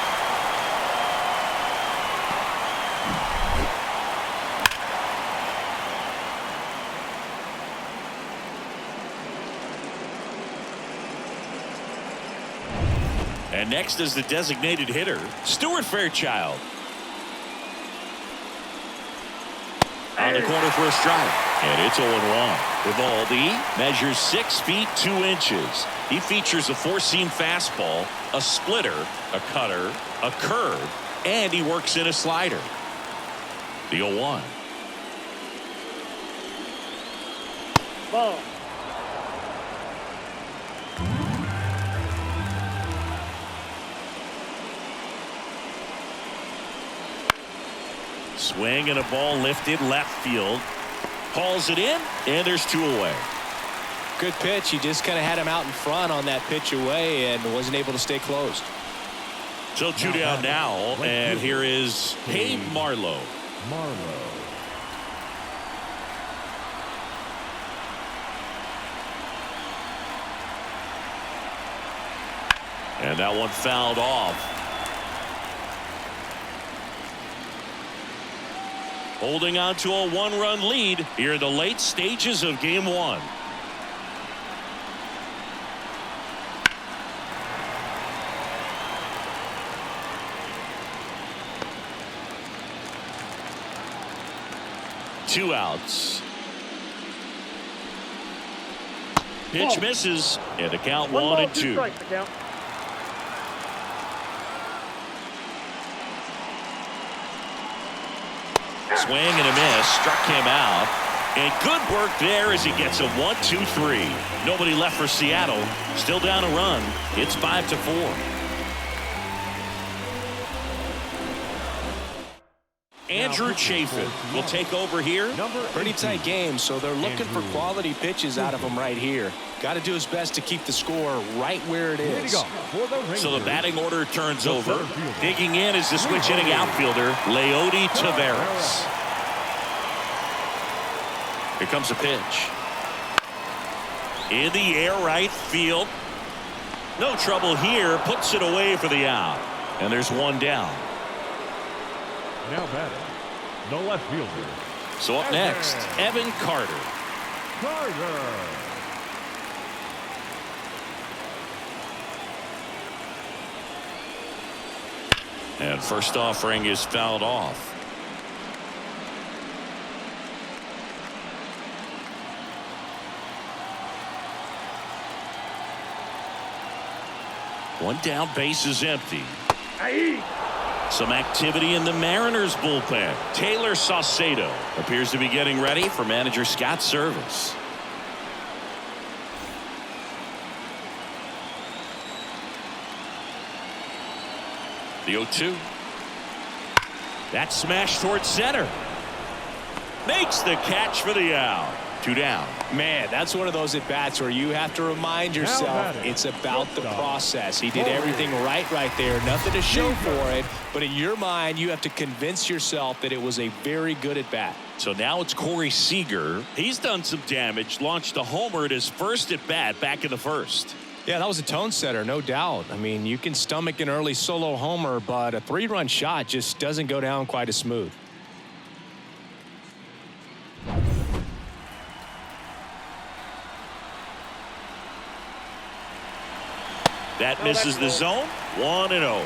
And next is the designated hitter, Stuart Fairchild. On the corner for a strike. And it's 0-1. Eovaldi measures 6 feet 2 inches. He features a 4-seam fastball, a splitter, a cutter, a curve, and he works in a slider. The 0-1. Ball. Swing and a ball lifted left field. Hauls it in, and there's 2 away. Good pitch. He just kind of had him out in front on that pitch away and wasn't able to stay closed. So 2 down now, and here is Gabe Marlowe. And that one fouled off. Holding on to a 1-run lead here in the late stages of game 1. 2 outs. Pitch misses, and the count 1-2. Strikes, the count. Swing and a miss, struck him out. And good work there as he gets a 1-2-3. Nobody left for Seattle. Still down a run. It's 5-4. Andrew Chafin will take over here. Pretty tight game, so they're looking for quality pitches out of him right here. Got to do his best to keep the score right where it is. So the batting order turns over. Digging in is the switch hitting outfielder, Leody Taveras. Here comes a pitch. In the air, right field. No trouble here. Puts it away for the out. And there's one down. Now batting, the left fielder. So up next, Evan Carter. And first offering is fouled off. One down, base is empty. Some activity in the Mariners bullpen. Taylor Saucedo appears to be getting ready for manager Scott Service. The 0-2. That smash towards center. Makes the catch for the out. 2 down. Man, that's one of those at-bats where you have to remind yourself it's about the process. He did everything right there. Nothing to show for it. But in your mind, you have to convince yourself that it was a very good at-bat. So now it's Corey Seager. He's done some damage. Launched a homer at his first at-bat back in the first. Yeah, that was a tone setter, no doubt. I mean, you can stomach an early solo homer, but a 3-run shot just doesn't go down quite as smooth. That misses the zone. 1-0.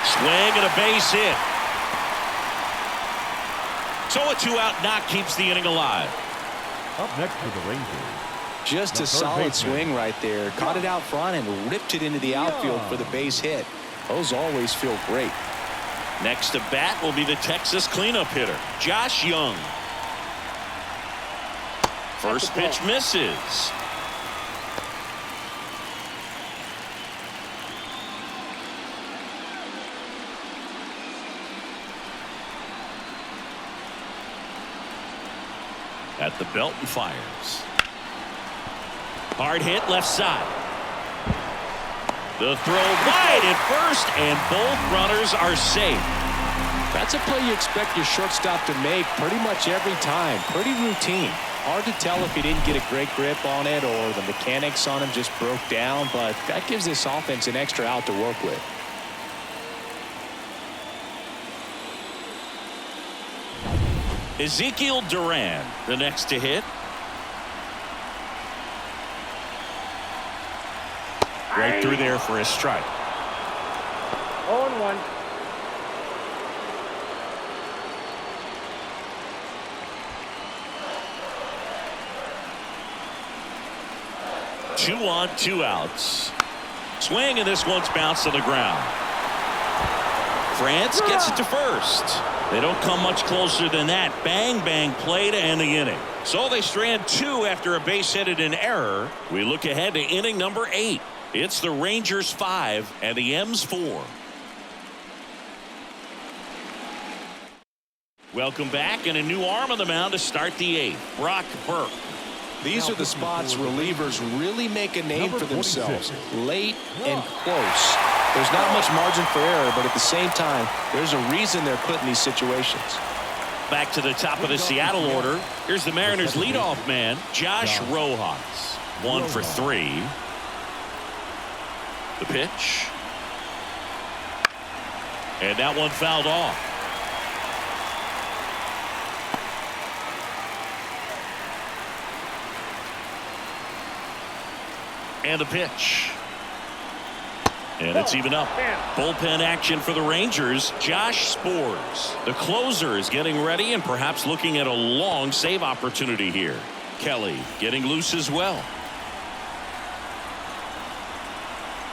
Swing and a base hit. So a 2-out knock keeps the inning alive. Up next for the Rangers. Just a solid swing right there. Caught it out front and ripped it into the outfield for the base hit. Those always feel great. Next to bat will be the Texas cleanup hitter, Josh Young. First pitch misses. At the belt and fires. Hard hit left side. The throw wide at first, and both runners are safe. That's a play you expect your shortstop to make pretty much every time. Pretty routine. Hard to tell if he didn't get a great grip on it or the mechanics on him just broke down, but that gives this offense an extra out to work with. Ezekiel Duran, the next to hit. Right through there for a strike. 0-1. Two on, 2 outs. Swing, and this one's bounced to the ground. France gets it to first. They don't come much closer than that. Bang, bang play to end the inning. So they strand 2 after a base hit and an error. We look ahead to inning number 8. It's the Rangers 5 and the M's 4. Welcome back, and a new arm on the mound to start the 8th. Brock Burke. These are the spots relievers really make a name for themselves. Late and close. There's not much margin for error, but at the same time, there's a reason they're put in these situations. Back to the top of the Seattle order. Here's the Mariners leadoff man, Josh Rojas. 1 for 3. The pitch. And that one fouled off. And the pitch. And it's even up. Bullpen action for the Rangers. Josh Sborz, the closer, is getting ready and perhaps looking at a long save opportunity here. Kelly getting loose as well.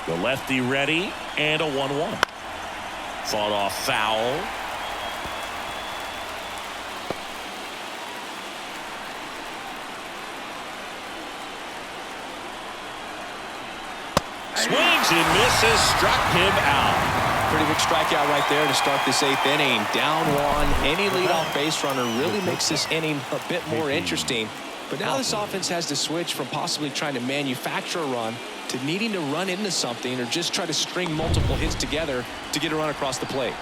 The lefty ready, and a 1-1. Fought off foul. Swings and misses, struck him out. Pretty big strikeout right there to start this 8th inning. Down one. Any leadoff base runner really makes this inning a bit more interesting. But now this offense has to switch from possibly trying to manufacture a run to needing to run into something or just try to string multiple hits together to get a run across the plate.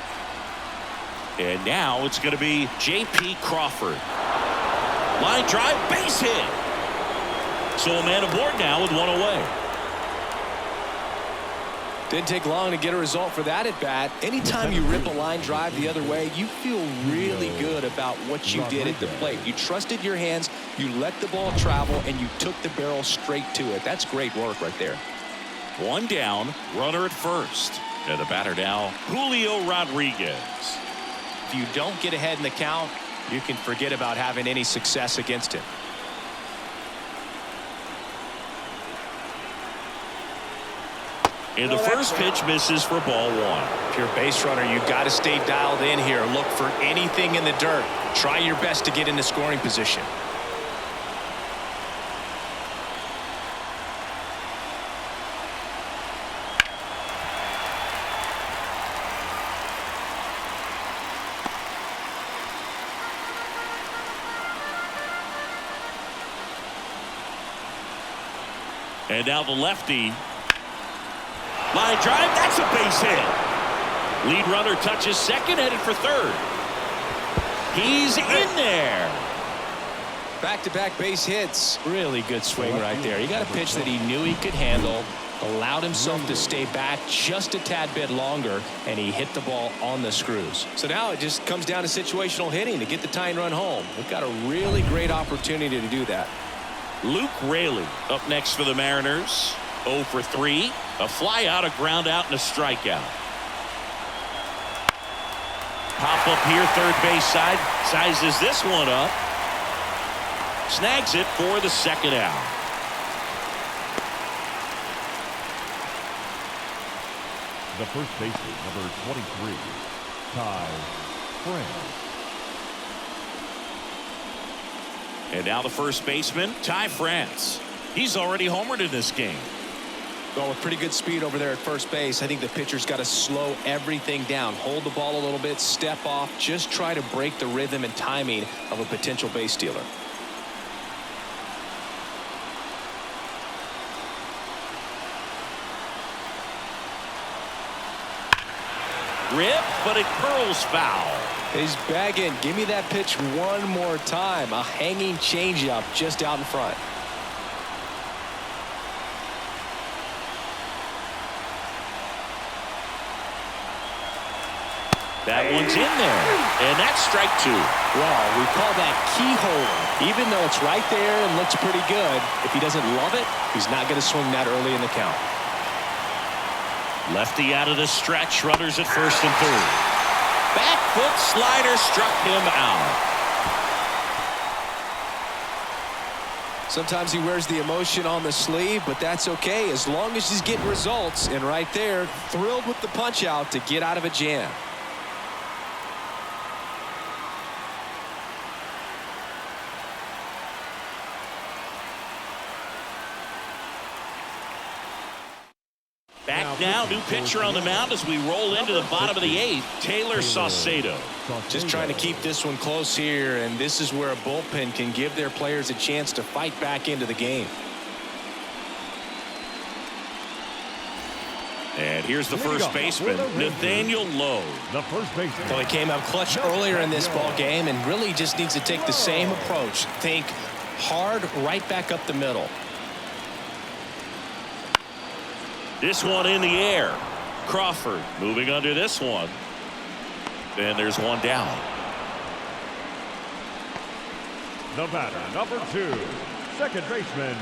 And now it's going to be J.P. Crawford. Line drive, base hit. So a man aboard now with one away. Didn't take long to get a result for that at bat. Anytime you rip a line drive the other way, you feel really good about what you did at the plate. You trusted your hands, you let the ball travel, and you took the barrel straight to it. That's great work right there. One down, runner at first. And the batter now, Julio Rodriguez. If you don't get ahead in the count, you can forget about having any success against him. And the first pitch misses for ball one. If you're a base runner, you've got to stay dialed in here. Look for anything in the dirt. Try your best to get into scoring position. And now the lefty. Line drive, that's a base hit. Lead runner touches second, headed for third. He's in there. Back-to-back base hits. Really good swing right there. He got a pitch that he knew he could handle, allowed himself to stay back just a tad bit longer, and he hit the ball on the screws. So now it just comes down to situational hitting to get the tying run home. We've got a really great opportunity to do that. Luke Raley up next for the Mariners. 0 for 3. A fly out, a ground out, and a strikeout. Pop up here, third base side. Sizes this one up. Snags it for the second out. The first baseman, number 23, Ty France. And now the first baseman, Ty France. He's already homered in this game. Well, with pretty good speed over there at first base, I think the pitcher's got to slow everything down. Hold the ball a little bit, step off, just try to break the rhythm and timing of a potential base stealer. Rip, but it curls foul. He's begging, give me that pitch one more time. A hanging changeup just out in front. That one's in there, and that's strike two. Well, we call that keyhole. Even though it's right there and looks pretty good, if he doesn't love it, he's not going to swing that early in the count. Lefty out of the stretch, runners at first and third. Back foot slider struck him out. Sometimes he wears the emotion on the sleeve, but that's okay as long as he's getting results. And right there, thrilled with the punch out to get out of a jam. Back now, new pitcher on the mound as we roll into the bottom of the 8th, Taylor Saucedo. Just trying to keep this one close here, and this is where a bullpen can give their players a chance to fight back into the game. And here's the first baseman, Nathaniel Lowe. The first baseman. Well, he came out clutch earlier in this ball game and really just needs to take the same approach. Think hard right back up the middle. This one in the air. Crawford moving under this one. And there's one down. The batter, number 2, second baseman,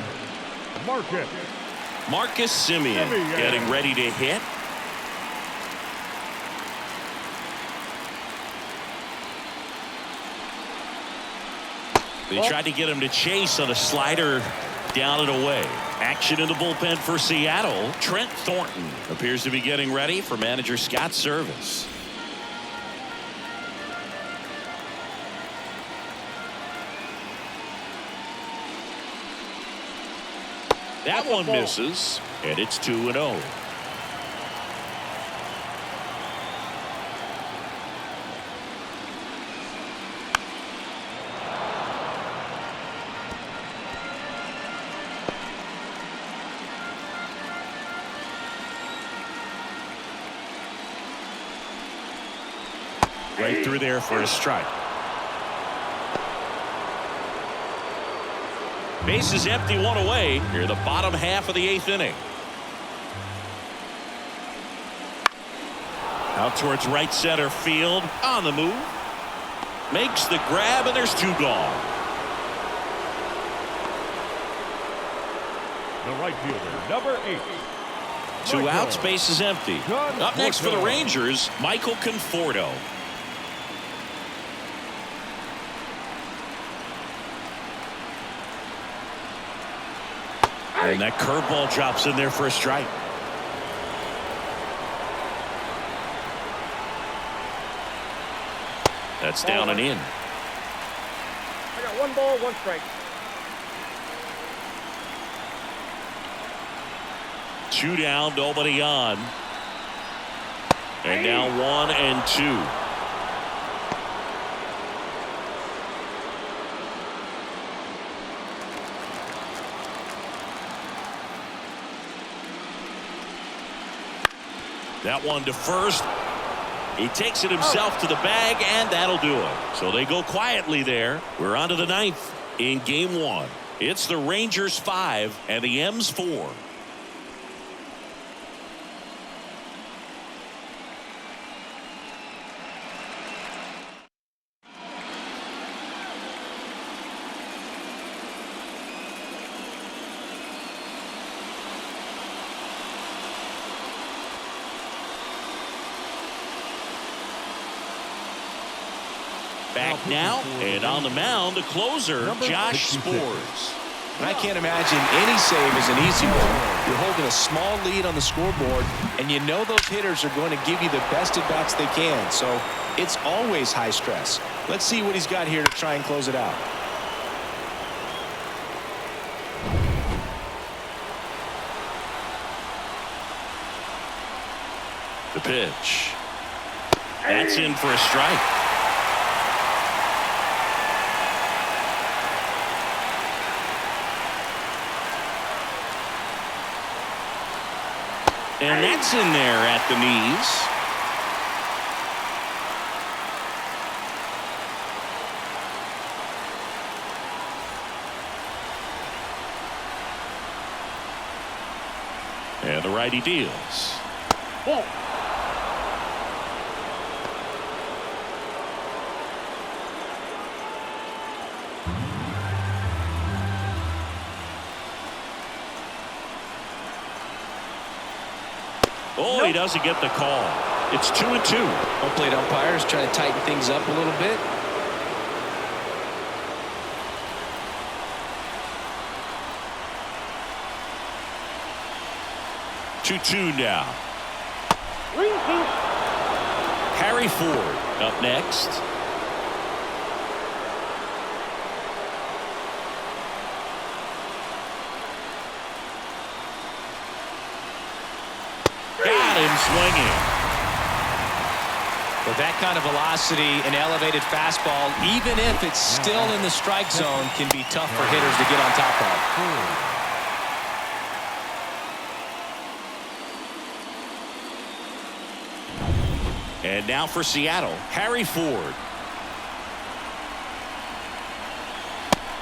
Marcus Semien getting ready to hit. They tried to get him to chase on a slider down and away. Action in the bullpen for Seattle. Trent Thornton appears to be getting ready for manager Scott's service. That one misses, and it's 2-0. Right through there for a strike. Base is empty, one away. Here, the bottom half of the 8th inning. Out towards right center field. On the move. Makes the grab, and there's 2 gone. The right fielder, number 8. 2 outs, base is empty. Up next for the Rangers, Michael Conforto. And that curveball drops in there for a strike. That's down and in. I got 1 ball, 1 strike. 2 down, nobody on. And now 1 and 2. That one to first. He takes it himself to the bag, and that'll do it. So they go quietly there. We're on to the 9th in game 1. It's the Rangers 5 and the M's 4. Back now, and on the mound, the closer, Josh Sborz. I can't imagine any save is an easy one. You're holding a small lead on the scoreboard, and you know those hitters are going to give you the best at-bats they can, so it's always high stress. Let's see what he's got here to try and close it out. The pitch. That's in for a strike. And that's in there at the knees. And the righty deals. Ball. Oh, he doesn't get the call. It's 2-2. Home plate umpires trying to tighten things up a little bit. Two now. Ring. Harry Ford up next. Got him swinging. With that kind of velocity, an elevated fastball, even if it's still in the strike zone, can be tough for hitters to get on top of. And now for Seattle, Harry Ford.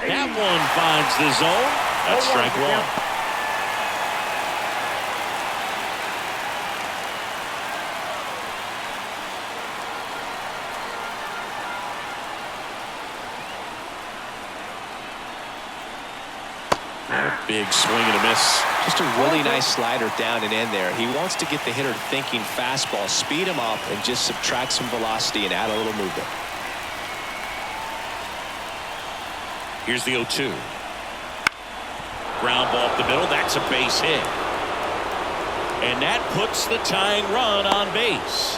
That one finds the zone. That's strike 1. Big swing and a miss. Just a really nice slider down and in there. He wants to get the hitter thinking fastball, speed him up, and just subtract some velocity and add a little movement. Here's the 0-2. Ground ball up the middle. That's a base hit. And that puts the tying run on base.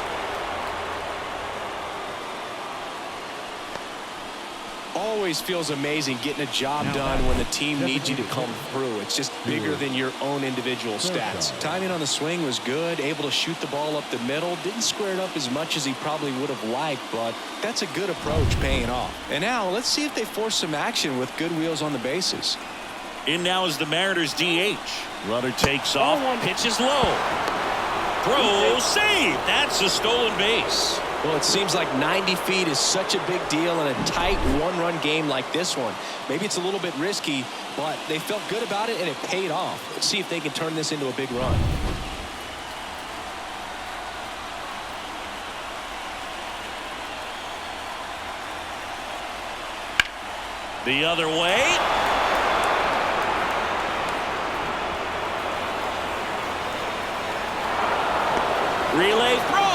Always feels amazing getting a job done when the team needs you to come through. It's just bigger than your own individual stats. Timing on the swing was good, able to shoot the ball up the middle. Didn't square it up as much as he probably would have liked, but that's a good approach paying off. And now let's see if they force some action with good wheels on the bases. In now is the Mariners DH. Runner takes off, pitches low. Throw, save. That's a stolen base. Well, it seems like 90 feet is such a big deal in a tight one-run game like this one. Maybe it's a little bit risky, but they felt good about it and it paid off. Let's see if they can turn this into a big run. The other way. Relay throw.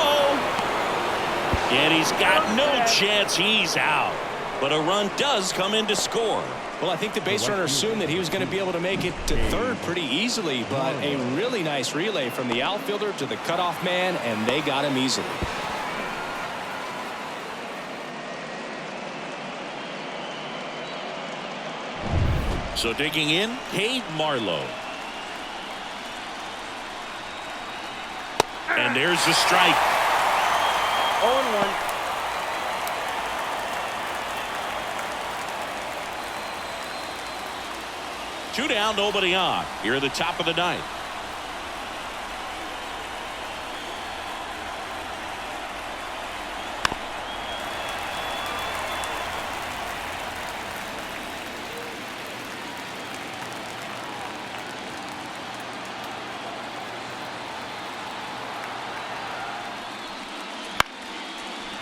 And he's got no chance. He's out. But a run does come in to score. Well, I think the base runner assumed that he was going to be able to make it to third pretty easily, but a really nice relay from the outfielder to the cutoff man, and they got him easily. So digging in, Cade Marlowe. And there's the strike. 0-1. Two down, nobody on. Here at the top of the ninth.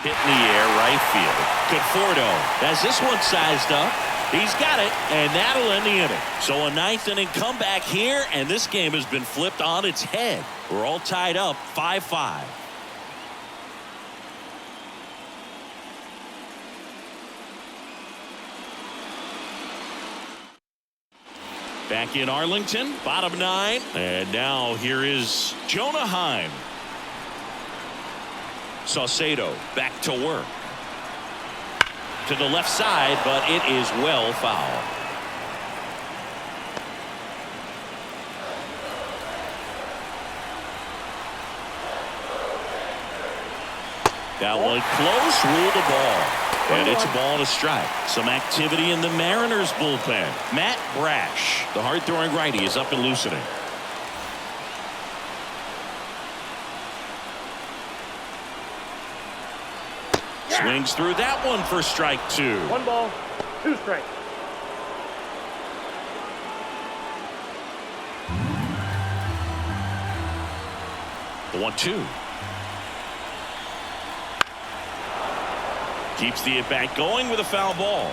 Hit in the air, right field. Conforto has this one sized up. He's got it, and that'll end the inning. So a ninth inning comeback here, and this game has been flipped on its head. We're all tied up 5-5. Back in Arlington, bottom nine, and now here is Jonah Heim. Saucedo back to work. To the left side, but it is well foul. That one close, ruled the ball. And it's a ball and a strike. Some activity in the Mariners bullpen. Matt Brash, the hard-throwing righty, is up and loosening. Swings through that one for strike two. 1 ball, 2 strikes. The 1-2. Keeps the at-bat going with a foul ball.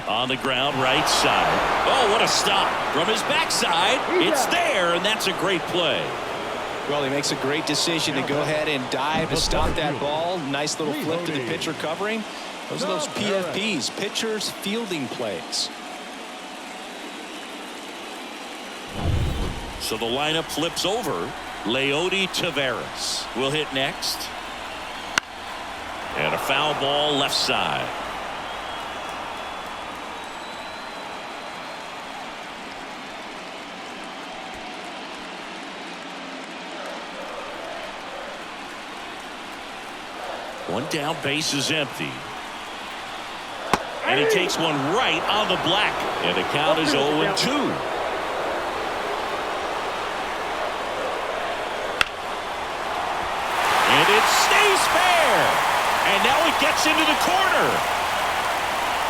On the ground, right side. Oh, what a stop. From his backside, it's there, and that's a great play. Well, he makes a great decision to go ahead and dive to stop that ball. Nice little flip to the pitcher covering. Those are those PFPs, pitchers fielding plays. So the lineup flips over. Leody Taveras will hit next. And a foul ball left side. One down, base is empty. And he takes one right on the black. And the count is 0-2. And it stays fair. And now it gets into the corner.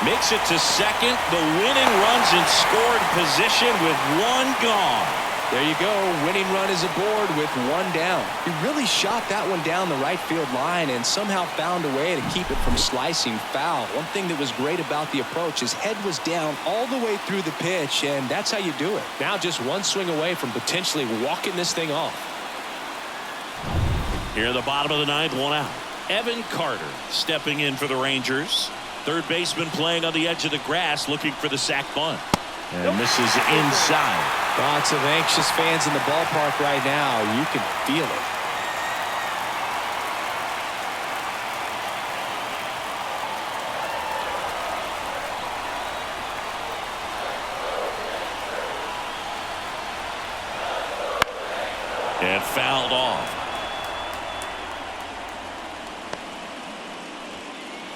Makes it to second. The winning run's in scoring position with one gone. There you go. Winning run is aboard with one down. He really shot that one down the right field line and somehow found a way to keep it from slicing foul. One thing that was great about the approach, his head was down all the way through the pitch, and that's how you do it. Now just one swing away from potentially walking this thing off. Here in the bottom of the ninth, one out. Evan Carter stepping in for the Rangers. Third baseman playing on the edge of the grass looking for the sac bunt. And this is inside. Lots of anxious fans in the ballpark right now. You can feel it. And fouled off.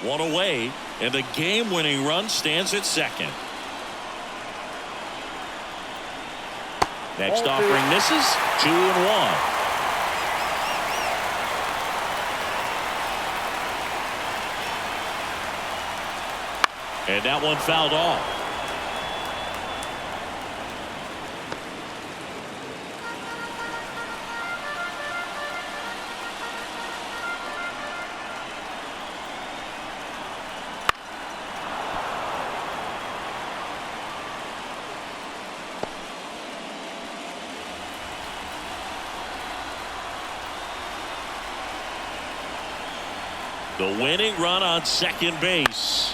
One away, and the game-winning run stands at second. Next offering misses. 2-1. And that one fouled off. The winning run on second base.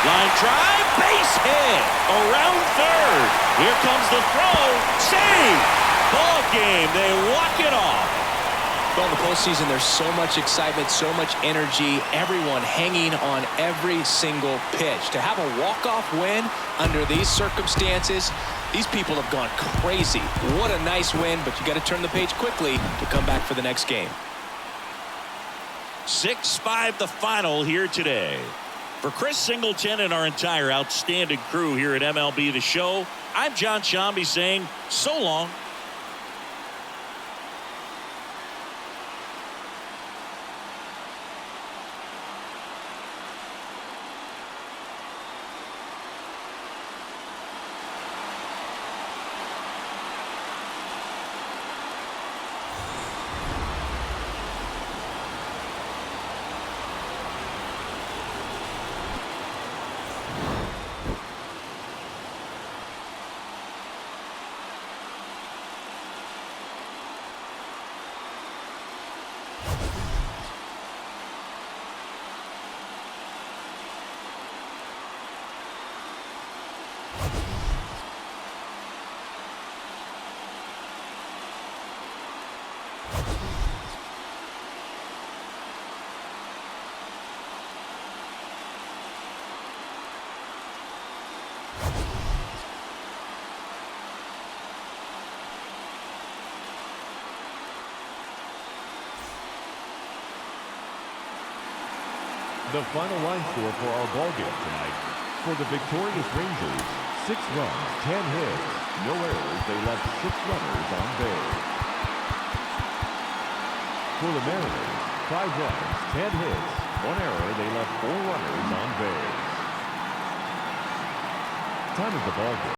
Line drive, base hit. Around third. Here comes the throw. Save. Ball game. They walk it off. Well, in the postseason, there's so much excitement, so much energy, everyone hanging on every single pitch. To have a walk-off win under these circumstances, these people have gone crazy. What a nice win, but you got to turn the page quickly to come back for the next game. 6-5 the final here today. For Chris Singleton and our entire outstanding crew here at MLB The Show, I'm John Sciambi saying so long. The final line score for our ball game tonight. For the victorious Rangers, 6 runs, 10 hits, no errors. They left 6 runners on base. For the Mariners, 5 runs, 10 hits, 1 error. They left 4 runners on base. Time of the ball game.